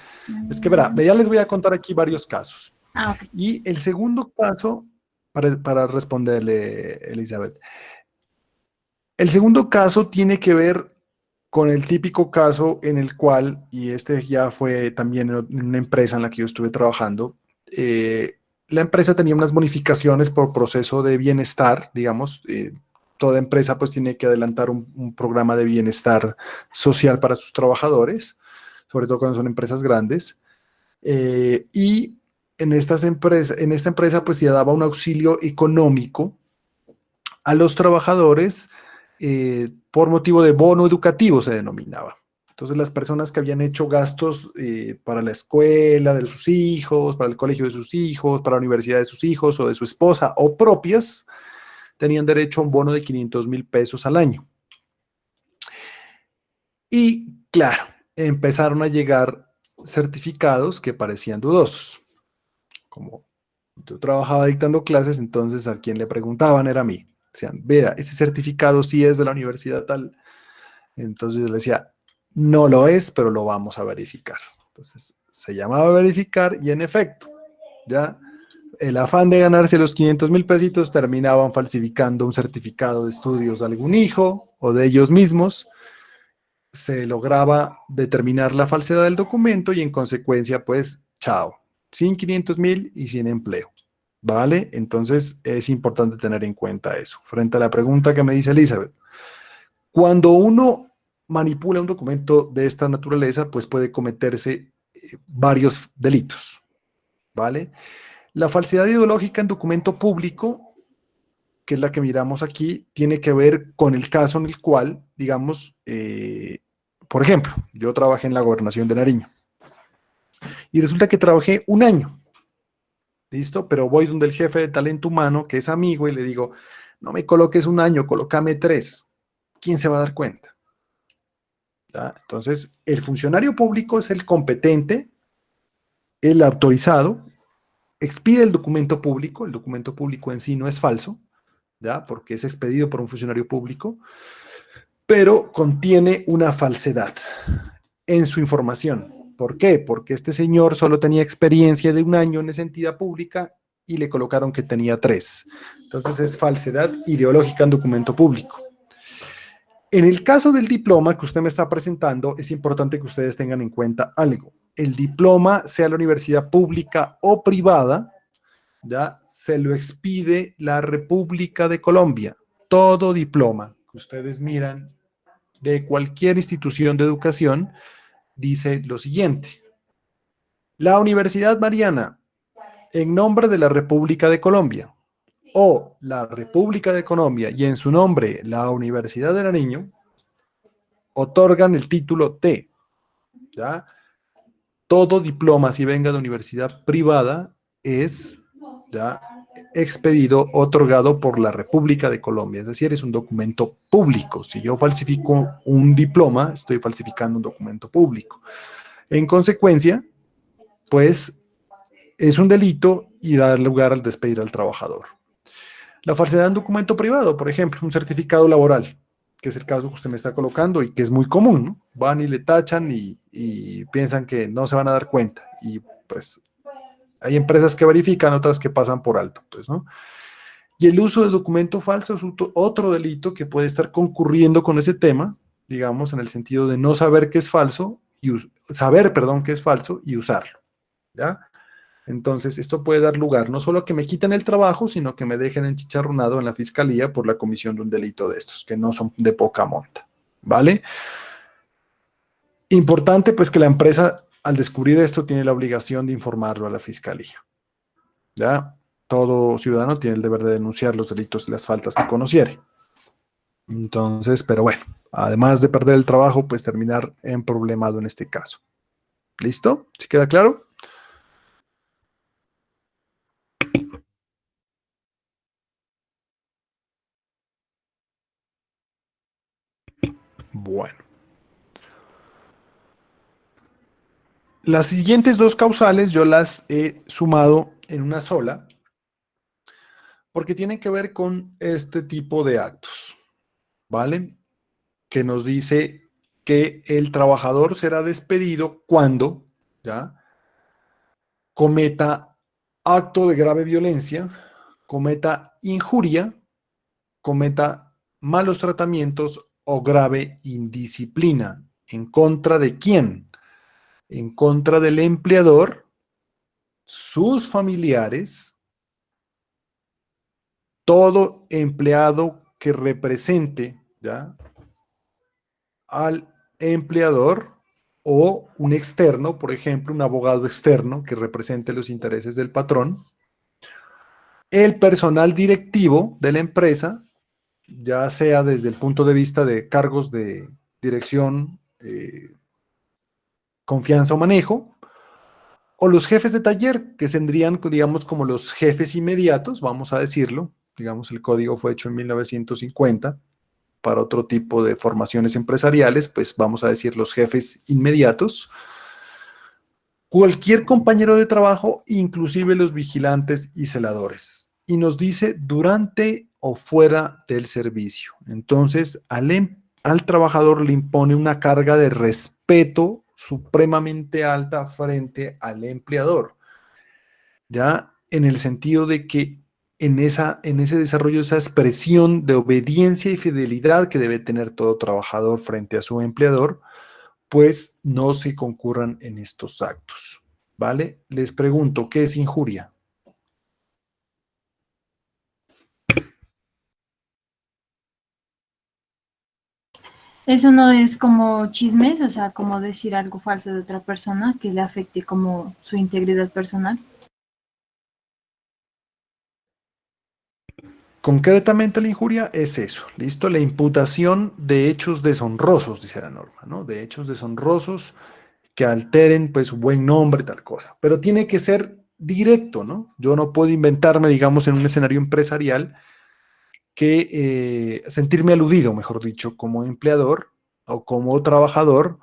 Es que verá, ya les voy a contar aquí varios casos. Ah, ok. Y el segundo caso, para responderle, Elizabeth, el segundo caso tiene que ver con el típico caso en el cual, y este ya fue también en una empresa en la que yo estuve trabajando, la empresa tenía unas bonificaciones por proceso de bienestar, digamos, toda empresa pues tiene que adelantar un programa de bienestar social para sus trabajadores, sobre todo cuando son empresas grandes, y en esta empresa pues se daba un auxilio económico a los trabajadores por motivo de bono educativo se denominaba. Entonces las personas que habían hecho gastos para la escuela de sus hijos, para el colegio de sus hijos, para la universidad de sus hijos o de su esposa o propias, tenían derecho a un bono de 500,000 pesos al año. Y claro, empezaron a llegar certificados que parecían dudosos. Como yo trabajaba dictando clases, entonces a quien le preguntaban era a mí. Decían, vea, ese certificado sí es de la universidad tal. Entonces yo le decía, no lo es, pero lo vamos a verificar. Entonces se llamaba a verificar y en efecto, ya el afán de ganarse los 500,000 pesitos terminaban falsificando un certificado de estudios de algún hijo o de ellos mismos. Se lograba determinar la falsedad del documento y en consecuencia, pues, chao, sin 500,000 y sin empleo. ¿Vale? Entonces es importante tener en cuenta eso. Frente a la pregunta que me dice Elizabeth, cuando uno manipula un documento de esta naturaleza, pues puede cometerse varios delitos. ¿Vale? La falsedad ideológica en documento público, que es la que miramos aquí, tiene que ver con el caso en el cual, digamos, por ejemplo, yo trabajé en la gobernación de Nariño y resulta que trabajé un año, ¿listo? Pero voy donde el jefe de talento humano, que es amigo, y le digo, no me coloques un año, colócame 3. ¿Quién se va a dar cuenta? ¿Ya? Entonces, el funcionario público es el competente, el autorizado, expide el documento público en sí no es falso, ¿ya? Porque es expedido por un funcionario público, pero contiene una falsedad en su información. ¿Por qué? Porque este señor solo tenía experiencia de un año en esa entidad pública y le colocaron que tenía 3. Entonces es falsedad ideológica en documento público. En el caso del diploma que usted me está presentando, es importante que ustedes tengan en cuenta algo. El diploma, sea la universidad pública o privada, ¿ya? Se lo expide la República de Colombia. Todo diploma que ustedes miran de cualquier institución de educación dice lo siguiente. La Universidad Mariana, en nombre de la República de Colombia, o la República de Colombia y en su nombre la Universidad de Nariño, otorgan el título T. ¿Ya? Todo diploma, si venga de universidad privada, es ya expedido, otorgado por la República de Colombia, es decir, es un documento público. Si yo falsifico un diploma, estoy falsificando un documento público. En consecuencia, pues es un delito y da lugar al despedir al trabajador. La falsedad en documento privado, por ejemplo, un certificado laboral, que es el caso que usted me está colocando y que es muy común, ¿no? Van y le tachan y piensan que no se van a dar cuenta y pues hay empresas que verifican, otras que pasan por alto, pues, ¿no? Y el uso de documento falso es otro delito que puede estar concurriendo con ese tema, digamos, en el sentido de no saber que es falso, saber, perdón, que es falso y usarlo, ¿ya? Entonces, esto puede dar lugar no solo a que me quiten el trabajo, sino que me dejen enchicharronado en la fiscalía por la comisión de un delito de estos, que no son de poca monta, ¿vale? Importante, pues, que la empresa, al descubrir esto, tiene la obligación de informarlo a la fiscalía, ¿ya? Todo ciudadano tiene el deber de denunciar los delitos y las faltas que conociere. Entonces, pero bueno, además de perder el trabajo, pues terminar en problemado en este caso. ¿Listo? ¿Sí queda claro? Bueno. Las siguientes dos causales yo las he sumado en una sola porque tienen que ver con este tipo de actos, ¿vale? Que nos dice que el trabajador será despedido cuando, ¿ya?, cometa acto de grave violencia, cometa injuria, cometa malos tratamientos o grave indisciplina. ¿En contra de quién? En contra del empleador, sus familiares, todo empleado que represente, ¿ya?, al empleador, o un externo, por ejemplo, un abogado externo que represente los intereses del patrón, el personal directivo de la empresa, ya sea desde el punto de vista de cargos de dirección, confianza o manejo, o los jefes de taller, que tendrían, digamos, como los jefes inmediatos, vamos a decirlo. Digamos, el código fue hecho en 1950 para otro tipo de formaciones empresariales, pues vamos a decir los jefes inmediatos. Cualquier compañero de trabajo, inclusive los vigilantes y celadores. Y nos dice durante o fuera del servicio. Entonces, al trabajador le impone una carga de respeto supremamente alta frente al empleador, ya en el sentido de que en ese desarrollo, esa expresión de obediencia y fidelidad que debe tener todo trabajador frente a su empleador, pues no se concurran en estos actos, ¿vale? Les pregunto, ¿qué es injuria? Eso no es como chismes, o sea, como decir algo falso de otra persona que le afecte como su integridad personal. Concretamente la injuria es eso, ¿listo? La imputación de hechos deshonrosos, dice la norma, ¿no? De hechos deshonrosos que alteren, pues, su buen nombre, tal cosa. Pero tiene que ser directo, ¿no? Yo no puedo inventarme, digamos, en un escenario empresarial, que sentirme aludido, mejor dicho, como empleador o como trabajador,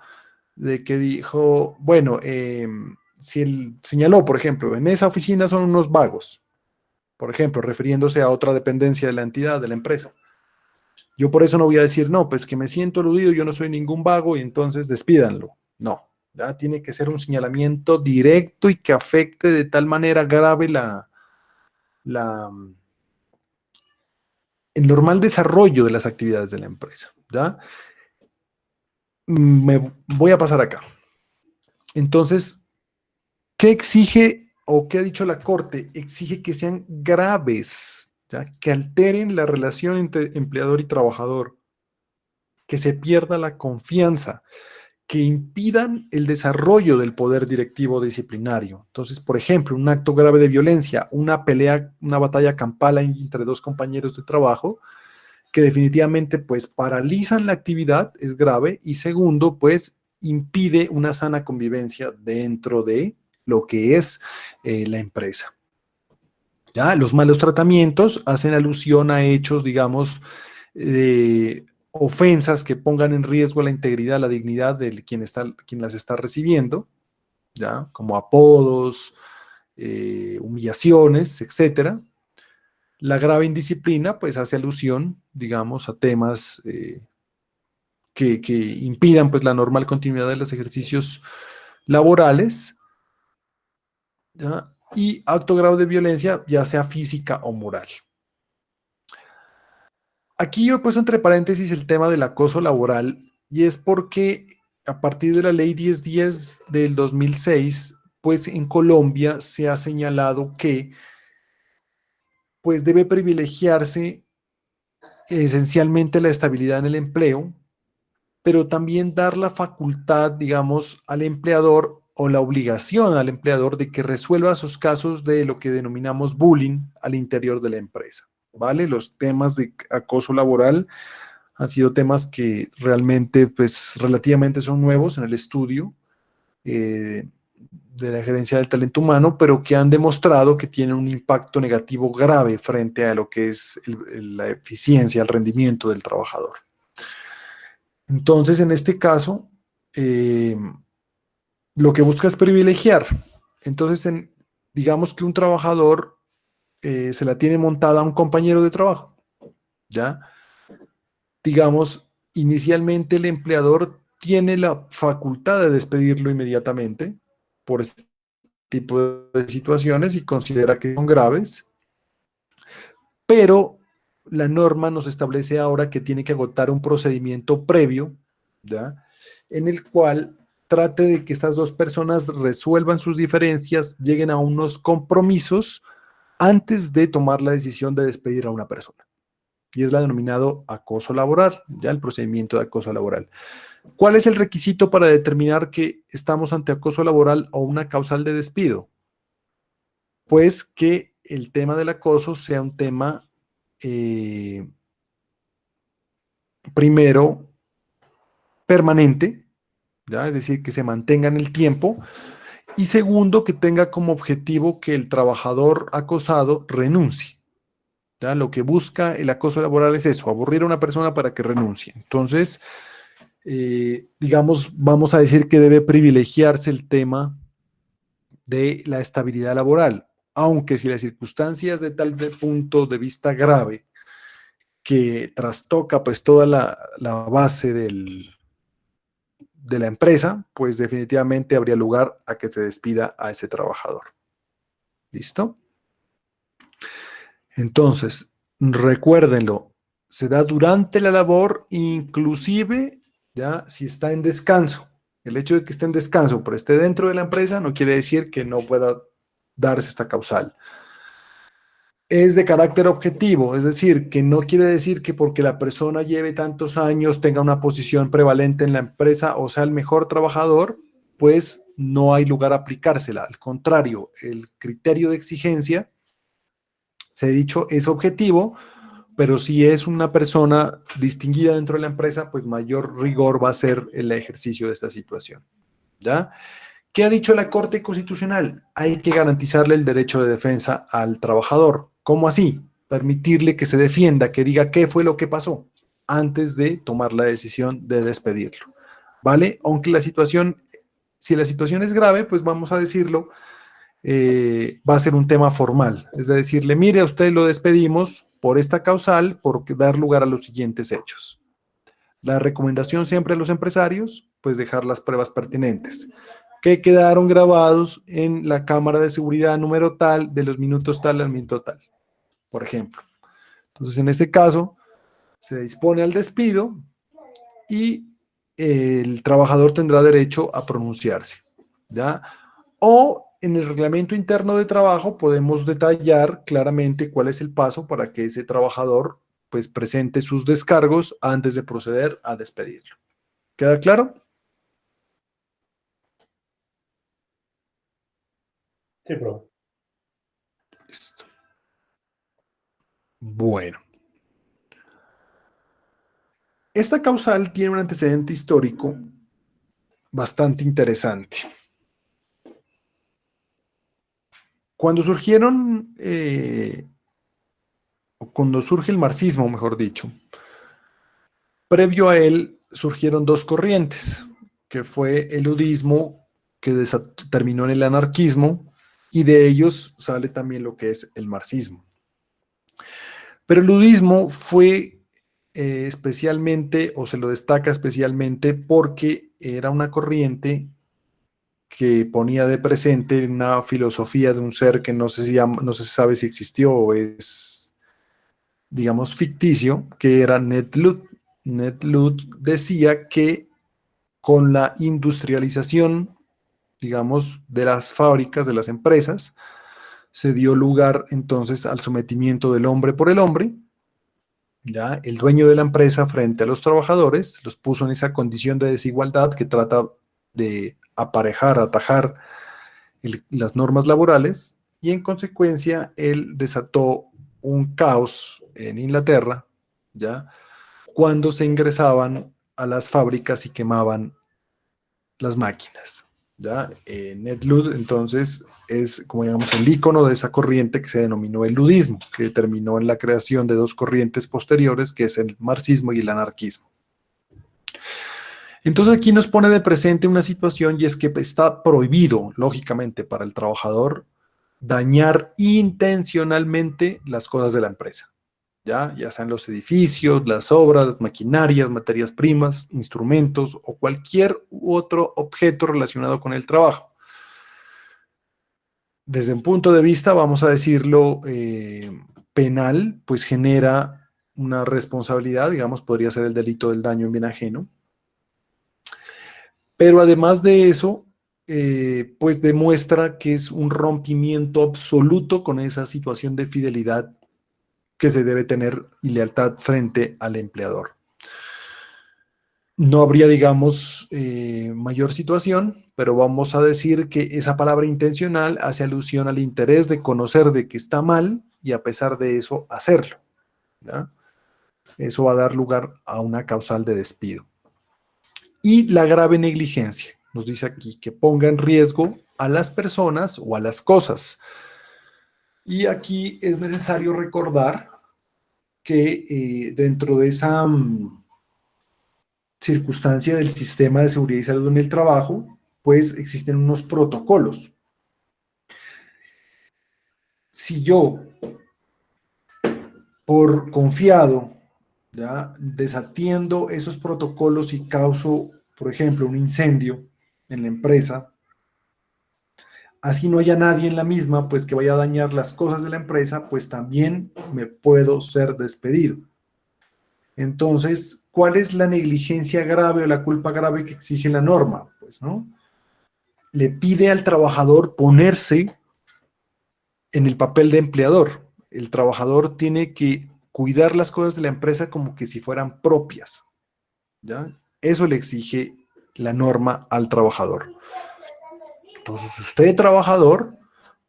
de que dijo, bueno, si él señaló, por ejemplo, en esa oficina son unos vagos, por ejemplo, refiriéndose a otra dependencia de la entidad, de la empresa. Yo por eso no voy a decir, no, pues que me siento aludido, yo no soy ningún vago y entonces despídanlo. No, ya tiene que ser un señalamiento directo y que afecte de tal manera grave la, el normal desarrollo de las actividades de la empresa, ¿ya? Me voy a pasar acá. Entonces, ¿qué exige o qué ha dicho la Corte? Exige que sean graves, ¿ya?, que alteren la relación entre empleador y trabajador, que se pierda la confianza, que impidan el desarrollo del poder directivo disciplinario. Entonces, por ejemplo, un acto grave de violencia, una pelea, una batalla campal entre dos compañeros de trabajo, que definitivamente pues paralizan la actividad, es grave, y segundo, pues impide una sana convivencia dentro de lo que es la empresa. ¿Ya? Los malos tratamientos hacen alusión a hechos, digamos, de ofensas que pongan en riesgo la integridad, la dignidad de quien las está recibiendo, ¿ya?, como apodos, humillaciones, etcétera. La grave indisciplina, pues, hace alusión, digamos, a temas que impidan, pues, la normal continuidad de los ejercicios laborales, ¿ya? Y acto grave de violencia, ya sea física o moral. Aquí yo he puesto entre paréntesis el tema del acoso laboral, y es porque a partir de la ley 1010 del 2006, pues en Colombia se ha señalado que pues debe privilegiarse esencialmente la estabilidad en el empleo, pero también dar la facultad, digamos, al empleador, o la obligación al empleador, de que resuelva sus casos de lo que denominamos bullying al interior de la empresa, ¿vale? Los temas de acoso laboral Han sido temas que realmente, pues, relativamente son nuevos en el estudio de la gerencia del talento humano, pero que han demostrado que tienen un impacto negativo grave frente a lo que es la eficiencia, el rendimiento del trabajador. Entonces, en este caso, lo que busca es privilegiar. Entonces, digamos que un trabajador se la tiene montada a un compañero de trabajo, ¿ya? Digamos, inicialmente el empleador tiene la facultad de despedirlo inmediatamente por este tipo de situaciones y considera que son graves, pero la norma nos establece ahora que tiene que agotar un procedimiento previo, ¿ya? En el cual trate de que estas dos personas resuelvan sus diferencias, lleguen a unos compromisos antes de tomar la decisión de despedir a una persona. Y es la denominado acoso laboral, ya el procedimiento de acoso laboral. ¿Cuál es el requisito para determinar que estamos ante acoso laboral o una causal de despido? Pues que el tema del acoso sea un tema, primero, permanente, ¿ya? Es decir, que se mantenga en el tiempo, y segundo, que tenga como objetivo que el trabajador acosado renuncie. ¿Ya? Lo que busca el acoso laboral es eso, aburrir a una persona para que renuncie. Entonces, digamos, vamos a decir que debe privilegiarse el tema de la estabilidad laboral, aunque si las circunstancias de tal punto de vista grave que trastoca pues toda la base de la empresa, pues definitivamente habría lugar a que se despida a ese trabajador. ¿Listo? Entonces, recuérdenlo, se da durante la labor, inclusive ya si está en descanso. El hecho de que esté en descanso, pero esté dentro de la empresa, no quiere decir que no pueda darse esta causal. Es de carácter objetivo, es decir, que no quiere decir que porque la persona lleve tantos años, tenga una posición prevalente en la empresa o sea el mejor trabajador, pues no hay lugar a aplicársela. Al contrario, el criterio de exigencia, se ha dicho, es objetivo, pero si es una persona distinguida dentro de la empresa, pues mayor rigor va a ser el ejercicio de esta situación. ¿Ya? ¿Qué ha dicho la Corte Constitucional? Hay que garantizarle el derecho de defensa al trabajador. ¿Cómo así? Permitirle que se defienda, que diga qué fue lo que pasó antes de tomar la decisión de despedirlo. ¿Vale? Aunque la situación, si la situación es grave, pues vamos a decirlo, va a ser un tema formal. Es de decirle, mire, a usted lo despedimos por esta causal, por dar lugar a los siguientes hechos. La recomendación siempre a los empresarios, pues dejar las pruebas pertinentes, que quedaron grabados en la cámara de seguridad número tal, de los minutos tal al minuto tal, por ejemplo. Entonces, en este caso, se dispone al despido y el trabajador tendrá derecho a pronunciarse, ¿ya? O en el reglamento interno de trabajo podemos detallar claramente cuál es el paso para que ese trabajador pues presente sus descargos antes de proceder a despedirlo. ¿Queda claro? Sí, profe. Listo. Bueno. Esta causal tiene un antecedente histórico bastante interesante. Cuando surgieron, cuando surge el marxismo, mejor dicho, previo a él surgieron dos corrientes, que fue el ludismo, que terminó en el anarquismo, y de ellos sale también lo que es el marxismo. Pero el ludismo fue especialmente, o se lo destaca especialmente, porque era una corriente que ponía de presente una filosofía de un ser que no se sabe si existió o es, digamos, ficticio, que era Ned Ludd. Ned Ludd decía que con la industrialización, digamos, de las fábricas, de las empresas, se dio lugar entonces al sometimiento del hombre por el hombre. ¿Ya? El dueño de la empresa frente a los trabajadores los puso en esa condición de desigualdad que trata de aparejar, atajar las normas laborales, y en consecuencia él desató un caos en Inglaterra, ¿ya? cuando se ingresaban a las fábricas y quemaban las máquinas. ¿Ya? Ned Ludd, entonces, es como digamos el ícono de esa corriente que se denominó el ludismo, que terminó en la creación de dos corrientes posteriores, que es el marxismo y el anarquismo. Entonces aquí nos pone de presente una situación y es que está prohibido, lógicamente, para el trabajador dañar intencionalmente las cosas de la empresa. Ya sean los edificios, las obras, las maquinarias, materias primas, instrumentos o cualquier otro objeto relacionado con el trabajo. Desde un punto de vista, vamos a decirlo, penal, pues genera una responsabilidad, digamos, podría ser el delito del daño en bien ajeno. Pero además de eso, pues demuestra que es un rompimiento absoluto con esa situación de fidelidad que se debe tener y lealtad frente al empleador. No habría, digamos, mayor situación, pero vamos a decir que esa palabra intencional hace alusión al interés de conocer de que está mal y a pesar de eso hacerlo, ¿ya? Eso va a dar lugar a una causal de despido. Y la grave negligencia, nos dice aquí, que ponga en riesgo a las personas o a las cosas. Y aquí es necesario recordar que dentro de esa circunstancia del sistema de seguridad y salud en el trabajo, pues existen unos protocolos. Si yo, por confiado, ¿ya?, desatiendo esos protocolos y causo, por ejemplo, un incendio en la empresa, así no haya nadie en la misma, pues que vaya a dañar las cosas de la empresa, pues también me puedo ser despedido. Entonces, ¿cuál es la negligencia grave o la culpa grave que exige la norma? Pues, ¿no? Le pide al trabajador ponerse en el papel de empleador. El trabajador tiene que cuidar las cosas de la empresa como que si fueran propias, ¿ya? Eso le exige la norma al trabajador. Entonces, usted, trabajador,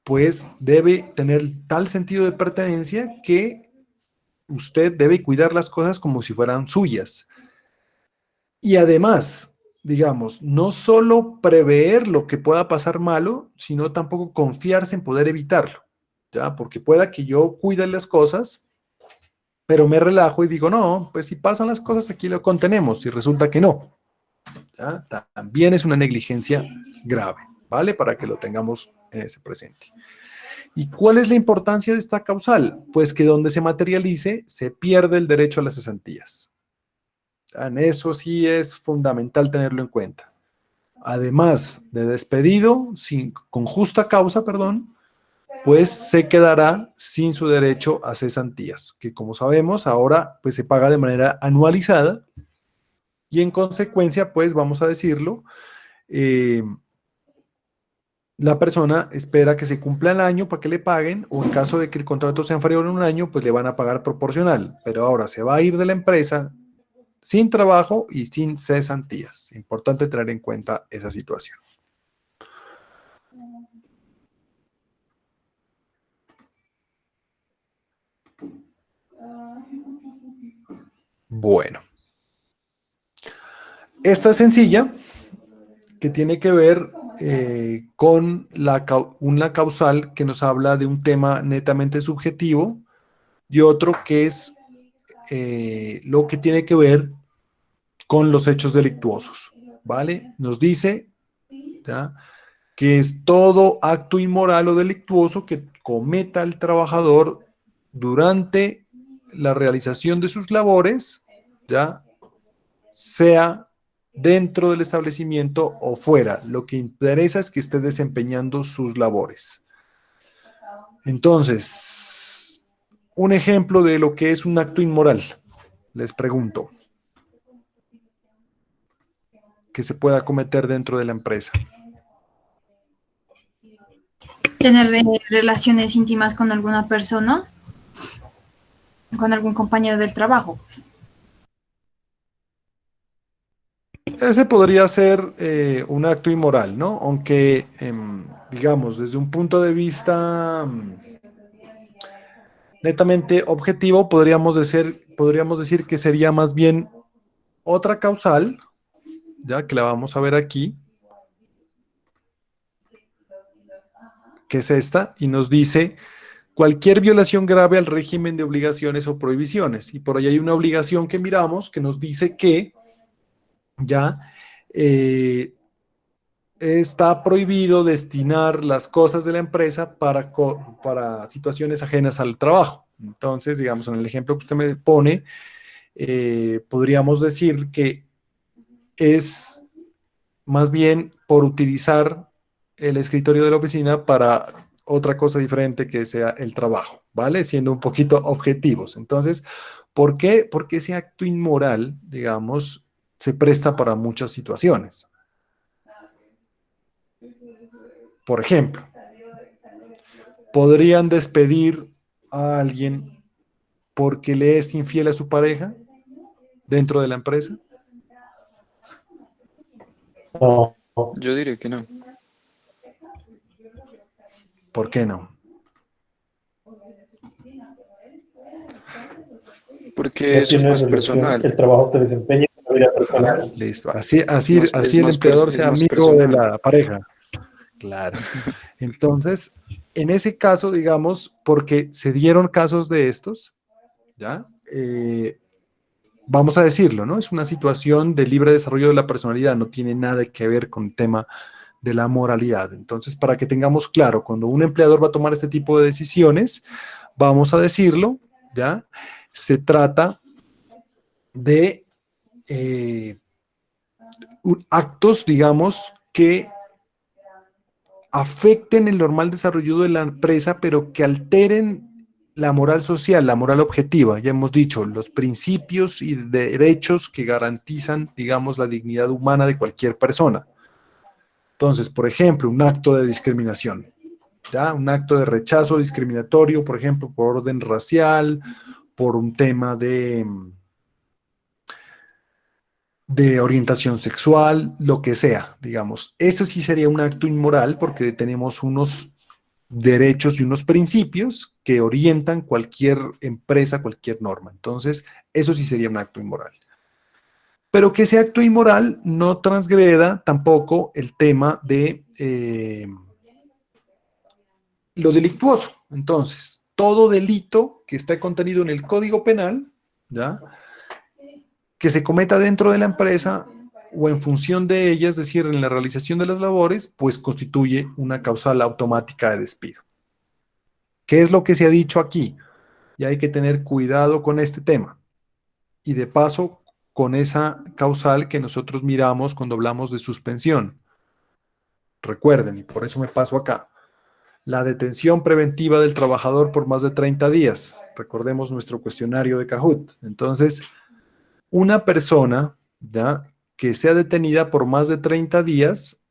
pues debe tener tal sentido de pertenencia que usted debe cuidar las cosas como si fueran suyas. Y además, digamos, no solo prever lo que pueda pasar malo, sino tampoco confiarse en poder evitarlo, ¿ya? Porque pueda que yo cuide las cosas, pero me relajo y digo, no, pues si pasan las cosas aquí lo contenemos y resulta que no, ¿ya? También es una negligencia grave, ¿vale? Para que lo tengamos en ese presente. ¿Y cuál es la importancia de esta causal? Pues que donde se materialice, se pierde el derecho a las cesantías. En eso sí es fundamental tenerlo en cuenta. Además de despedido, con justa causa, perdón, pues se quedará sin su derecho a cesantías, que como sabemos ahora pues se paga de manera anualizada y en consecuencia pues vamos a decirlo, la persona espera que se cumpla el año para que le paguen, o en caso de que el contrato sea inferior en un año, pues le van a pagar proporcional. Pero ahora se va a ir de la empresa sin trabajo y sin cesantías. Importante tener en cuenta esa situación. Bueno. Esta es sencilla, que tiene que ver con una causal que nos habla de un tema netamente subjetivo y otro que es lo que tiene que ver con los hechos delictuosos, ¿vale? Nos dice, ¿ya?, que es todo acto inmoral o delictuoso que cometa el trabajador durante la realización de sus labores, ¿ya?, sea dentro del establecimiento o fuera. Lo que interesa es que esté desempeñando sus labores. Entonces, un ejemplo de lo que es un acto inmoral, les pregunto, que se pueda cometer dentro de la empresa. Tener relaciones íntimas con alguna persona, con algún compañero del trabajo, pues. Ese podría ser un acto inmoral, ¿no? Aunque, digamos, desde un punto de vista netamente objetivo, podríamos decir que sería más bien otra causal, ya que la vamos a ver aquí, que es esta, y nos dice cualquier violación grave al régimen de obligaciones o prohibiciones. Y por ahí hay una obligación que miramos que nos dice que ya está prohibido destinar las cosas de la empresa para situaciones ajenas al trabajo. Entonces, digamos, en el ejemplo que usted me pone, podríamos decir que es más bien por utilizar el escritorio de la oficina para otra cosa diferente que sea el trabajo, ¿vale? Siendo un poquito objetivos. Entonces, ¿por qué? Porque ese acto inmoral, digamos, se presta para muchas situaciones. Por ejemplo, ¿podrían despedir a alguien porque le es infiel a su pareja dentro de la empresa? No, Yo diré que no. ¿Por qué no? Porque no eso es tiene más relación el personal. trabajo que desempeña con la vida personal. Listo. Así el empleador Es sea más amigo de personal. la pareja. Claro. Entonces, en ese caso, digamos, porque se dieron casos de estos, ¿ya? Vamos a decirlo, ¿no? Es una situación de libre desarrollo de la personalidad, no tiene nada que ver con el tema de la moralidad. Entonces, para que tengamos claro, cuando un empleador va a tomar este tipo de decisiones, vamos a decirlo, ¿ya? Se trata de actos, digamos, que afecten el normal desarrollo de la empresa, pero que alteren la moral social, la moral objetiva. Ya hemos dicho, los principios y derechos que garantizan, digamos, la dignidad humana de cualquier persona. Entonces, por ejemplo, un acto de discriminación, ¿ya? Un acto de rechazo discriminatorio, por ejemplo, por orden racial, por un tema de orientación sexual, lo que sea, digamos. Eso sí sería un acto inmoral porque tenemos unos derechos y unos principios que orientan cualquier empresa, cualquier norma. Entonces, eso sí sería un acto inmoral. Pero que ese acto inmoral no transgreda tampoco el tema de lo delictuoso. Entonces, todo delito que está contenido en el Código Penal, ¿ya? Que se cometa dentro de la empresa o en función de ella, es decir, en la realización de las labores, pues constituye una causal automática de despido. ¿Qué es lo que se ha dicho aquí? Y hay que tener cuidado con este tema. Y de paso, con esa causal que nosotros miramos cuando hablamos de suspensión. Recuerden, y por eso me paso acá, la detención preventiva del trabajador por más de 30 días. Recordemos nuestro cuestionario de Kahoot. Entonces, una persona, ¿ya?, que sea detenida por más de 30 días,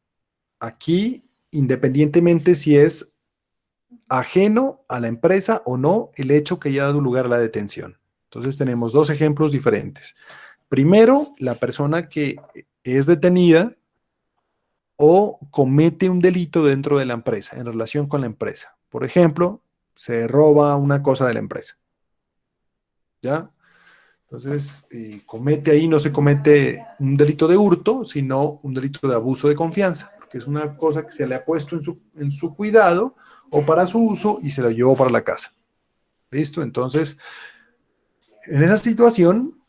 aquí, independientemente si es ajeno a la empresa o no, el hecho que haya dado lugar a la detención. Entonces tenemos dos ejemplos diferentes. Primero, la persona que es detenida o comete un delito dentro de la empresa, en relación con la empresa. Por ejemplo, se roba una cosa de la empresa. ¿Ya? Entonces, comete ahí, no se comete un delito de hurto, sino un delito de abuso de confianza, porque es una cosa que se le ha puesto en su cuidado o para su uso y se la llevó para la casa. ¿Listo? Entonces, en esa situación,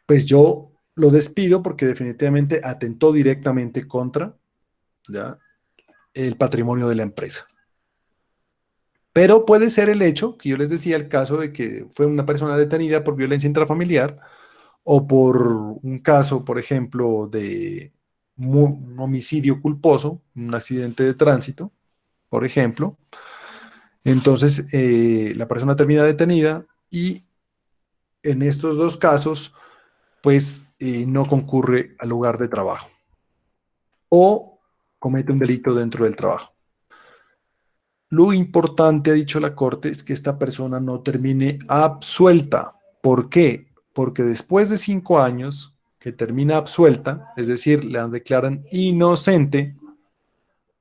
pues yo lo despido porque definitivamente atentó directamente contra, ¿ya?, el patrimonio de la empresa. Pero puede ser el hecho, que yo les decía, el caso de que fue una persona detenida por violencia intrafamiliar o por un caso, por ejemplo, de un homicidio culposo, un accidente de tránsito, por ejemplo. Entonces, la persona termina detenida y en estos dos casos, pues no concurre al lugar de trabajo o comete un delito dentro del trabajo. Lo importante, ha dicho la Corte, es que esta persona no termine absuelta. ¿Por qué? Porque después de 5 años que termina absuelta, es decir, la declaran inocente,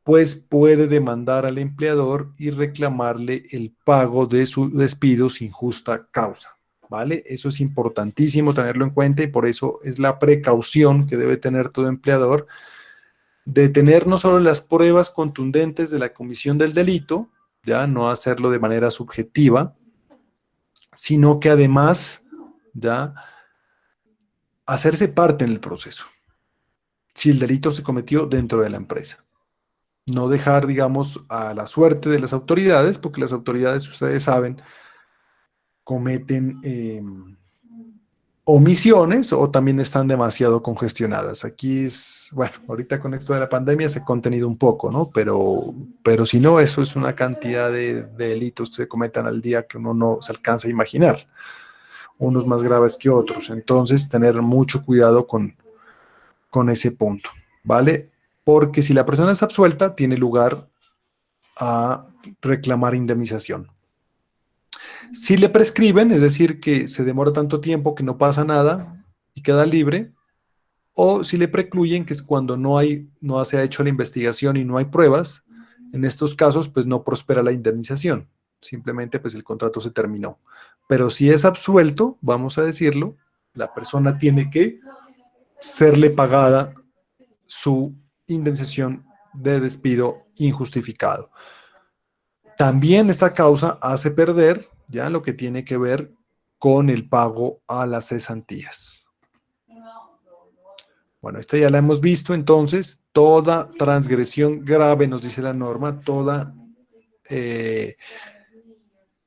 pues puede demandar al empleador y reclamarle el pago de su despido sin justa causa, ¿vale? Eso es importantísimo tenerlo en cuenta y por eso es la precaución que debe tener todo empleador de tener no solo las pruebas contundentes de la comisión del delito, ya no hacerlo de manera subjetiva, sino que además ya hacerse parte en el proceso, si el delito se cometió dentro de la empresa. No dejar, digamos, a la suerte de las autoridades, porque las autoridades, ustedes saben, cometen omisiones o también están demasiado congestionadas. Aquí es, bueno, ahorita con esto de la pandemia se ha contenido un poco, ¿no? Pero si no, eso es una cantidad de delitos que se cometan al día que uno no se alcanza a imaginar, unos más graves que otros. Entonces, tener mucho cuidado con ese punto, ¿vale? Porque si la persona es absuelta, tiene lugar a reclamar indemnización. Si le prescriben, es decir, que se demora tanto tiempo que no pasa nada y queda libre, o si le precluyen, que es cuando no se ha hecho la investigación y no hay pruebas, en estos casos, pues no prospera la indemnización. Simplemente, pues el contrato se terminó. Pero si es absuelto, vamos a decirlo, la persona tiene que serle pagada su indemnización de despido injustificado. También esta causa hace perder ya lo que tiene que ver con el pago a las cesantías. Bueno, esta ya la hemos visto, entonces, toda transgresión grave, nos dice la norma, toda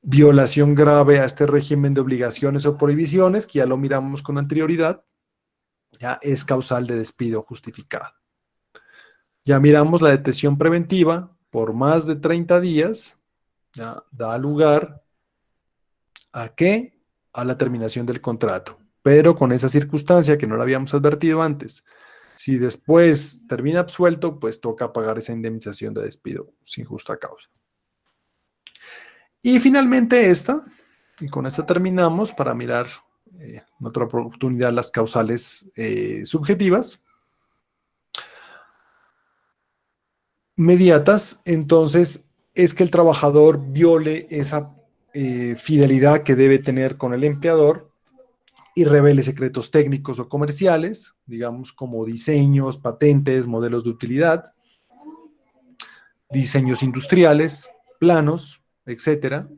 violación grave a este régimen de obligaciones o prohibiciones, que ya lo miramos con anterioridad, ya es causal de despido justificado. Ya miramos la detención preventiva por más de 30 días, ya da lugar ¿a qué? A la terminación del contrato. Pero con esa circunstancia que no la habíamos advertido antes. Si después termina absuelto, pues toca pagar esa indemnización de despido sin justa causa. Y finalmente esta, y con esta terminamos para mirar en otra oportunidad las causales subjetivas. Mediatas, entonces, es que el trabajador viole esa fidelidad que debe tener con el empleador y revele secretos técnicos o comerciales, digamos como diseños, patentes, modelos de utilidad, diseños industriales, planos, etcétera,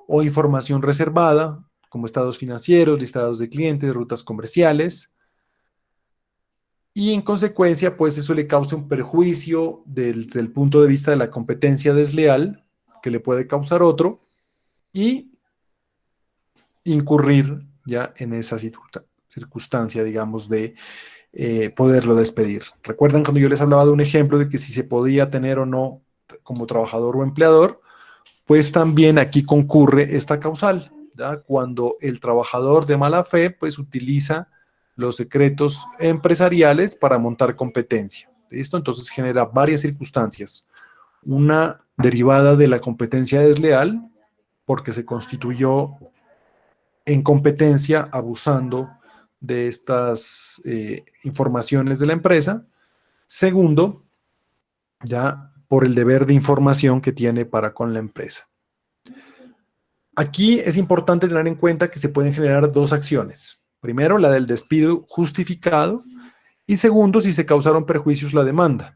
o información reservada, como estados financieros, listados de clientes, rutas comerciales, y en consecuencia, pues eso le causa un perjuicio desde el punto de vista de la competencia desleal que le puede causar otro y incurrir ya en esa circunstancia, digamos, de poderlo despedir. ¿Recuerdan cuando yo les hablaba de un ejemplo de que si se podía tener o no como trabajador o empleador? Pues también aquí concurre esta causal, ¿ya? Cuando el trabajador de mala fe, pues utiliza los secretos empresariales para montar competencia. ¿Listo? Entonces genera varias circunstancias. Una derivada de la competencia desleal, porque se constituyó en competencia abusando de estas informaciones de la empresa. Segundo, ya por el deber de información que tiene para con la empresa. Aquí es importante tener en cuenta que se pueden generar dos acciones. Primero, la del despido justificado y segundo, si se causaron perjuicios, la demanda.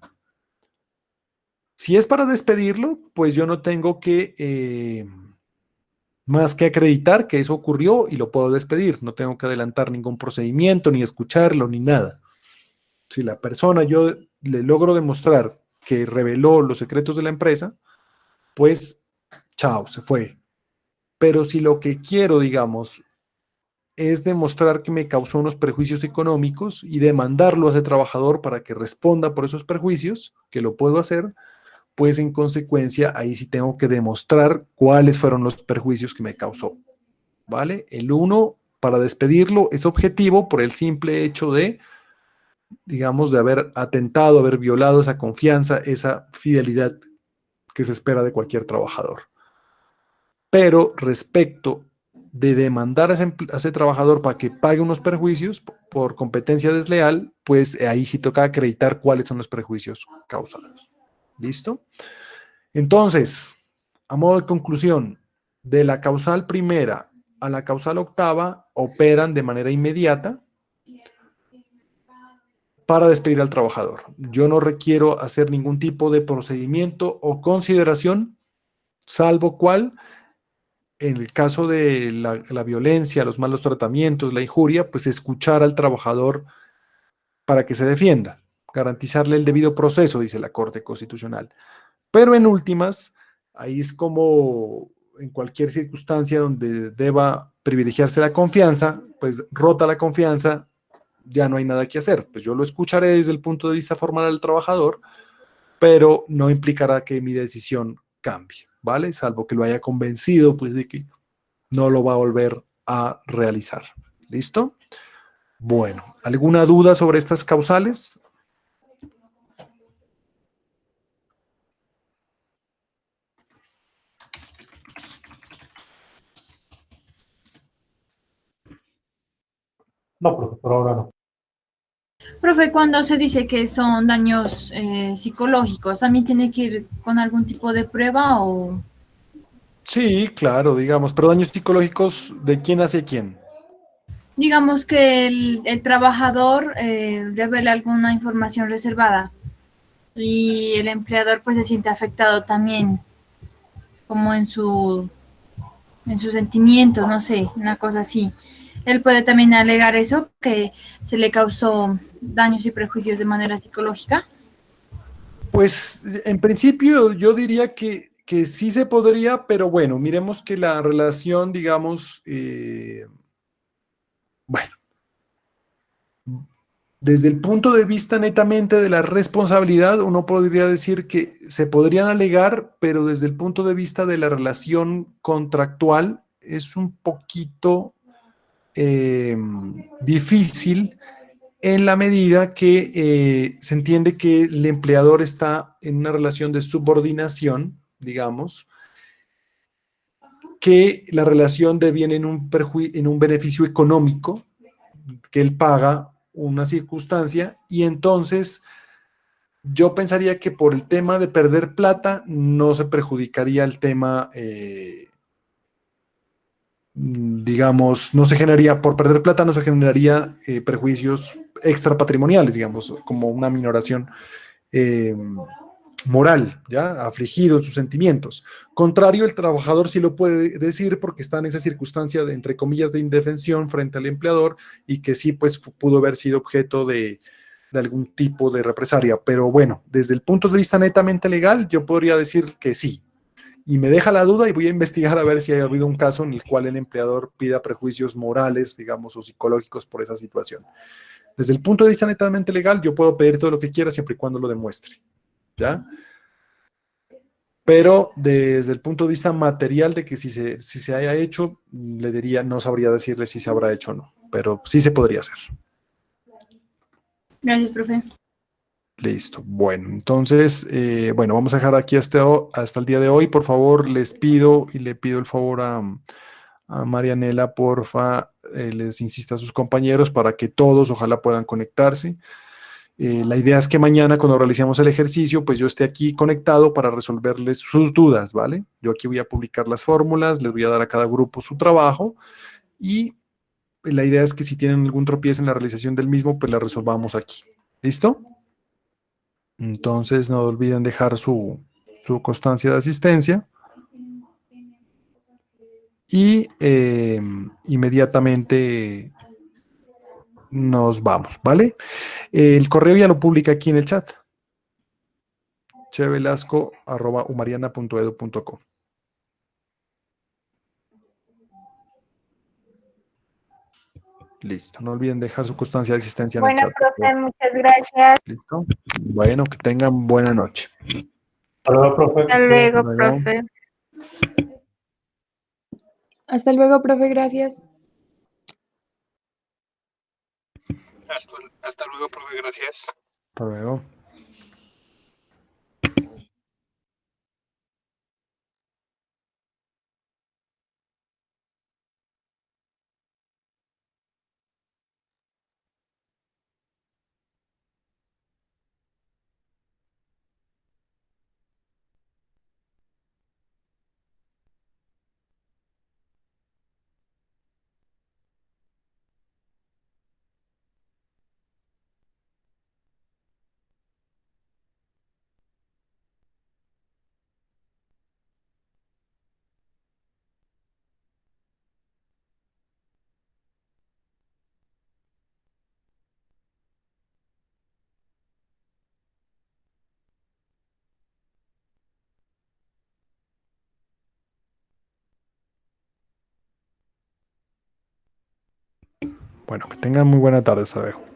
Si es para despedirlo, pues yo no tengo que más que acreditar que eso ocurrió y lo puedo despedir. No tengo que adelantar ningún procedimiento, ni escucharlo, ni nada. Si la persona yo le logro demostrar que reveló los secretos de la empresa, pues chao, se fue. Pero si lo que quiero, digamos, es demostrar que me causó unos perjuicios económicos y demandarlo a ese trabajador para que responda por esos perjuicios, que lo puedo hacer, pues en consecuencia ahí sí tengo que demostrar cuáles fueron los perjuicios que me causó, ¿vale? El uno, para despedirlo, es objetivo por el simple hecho de, digamos, de haber atentado, haber violado esa confianza, esa fidelidad que se espera de cualquier trabajador. Pero respecto de demandar a ese trabajador para que pague unos perjuicios por competencia desleal, pues ahí sí toca acreditar cuáles son los perjuicios causados. ¿Listo? Entonces, a modo de conclusión, de la causal primera a la causal octava operan de manera inmediata para despedir al trabajador. Yo no requiero hacer ningún tipo de procedimiento o consideración, salvo cual, en el caso de la violencia, los malos tratamientos, la injuria, pues escuchar al trabajador para que se defienda, garantizarle el debido proceso, dice la Corte Constitucional. Pero en últimas, ahí es como en cualquier circunstancia donde deba privilegiarse la confianza, pues rota la confianza, ya no hay nada que hacer. Pues yo lo escucharé desde el punto de vista formal al trabajador, pero no implicará que mi decisión cambie, ¿vale? Salvo que lo haya convencido, pues de que no lo va a volver a realizar. ¿Listo? Bueno, ¿alguna duda sobre estas causales? No, profe, por ahora no. Profe, cuando se dice que son daños psicológicos, ¿también tiene que ir con algún tipo de prueba o Sí, claro, digamos, pero daños psicológicos, ¿de quién hacia quién? digamos que el trabajador revela alguna información reservada y el empleador pues se siente afectado también, como en sus sentimientos, no sé, una cosa así. Él puede también alegar eso, que se le causó daños y prejuicios de manera psicológica. Pues en principio yo diría que sí se podría, pero bueno, miremos que la relación, digamos, bueno, desde el punto de vista netamente de la responsabilidad, uno podría decir que se podrían alegar, pero desde el punto de vista de la relación contractual es un poquito eh, difícil en la medida que se entiende que el empleador está en una relación de subordinación, digamos, que la relación deviene en un beneficio económico, que él paga una circunstancia, y entonces yo pensaría que por el tema de perder plata no se perjudicaría el tema, digamos, no se generaría, por perder plata no se generaría perjuicios extrapatrimoniales, digamos, como una minoración eh, moral, ¿ya? Afligido en sus sentimientos. Contrario, el trabajador sí lo puede decir porque está en esa circunstancia de, entre comillas, de indefensión frente al empleador y que sí, pues, pudo haber sido objeto de algún tipo de represalia. Pero bueno, desde el punto de vista netamente legal, yo podría decir que sí. Y me deja la duda y voy a investigar a ver si ha habido un caso en el cual el empleador pida prejuicios morales, digamos, o psicológicos por esa situación. Desde el punto de vista netamente legal, yo puedo pedir todo lo que quiera siempre y cuando lo demuestre, ¿ya? Pero desde el punto de vista material de que si se haya hecho, le diría, no sabría decirle si se habrá hecho o no, pero sí se podría hacer. Gracias, profe. Listo. Bueno, entonces, bueno, vamos a dejar aquí hasta el día de hoy. Por favor, les pido y le pido el favor a Marianela, porfa, les insista a sus compañeros para que todos ojalá puedan conectarse. La idea es que mañana cuando realicemos el ejercicio, pues yo esté aquí conectado para resolverles sus dudas, ¿vale? Yo aquí voy a publicar las fórmulas, les voy a dar a cada grupo su trabajo y la idea es que si tienen algún tropiezo en la realización del mismo, pues la resolvamos aquí. ¿Listo? Entonces no olviden dejar su constancia de asistencia y inmediatamente nos vamos, ¿vale? El correo ya lo publica aquí en el chat. chevelasco@umariana.edu.co. Listo. No olviden dejar su constancia de existencia en el Bueno, chat, por profe, favor. muchas gracias. Listo. Bueno, que tengan buena noche. Hasta luego, profe. Hasta luego, Luego. profe. Hasta luego, profe, gracias. Hasta luego, profe, gracias. Hasta luego. Bueno, que tengan muy buena tarde, hasta luego.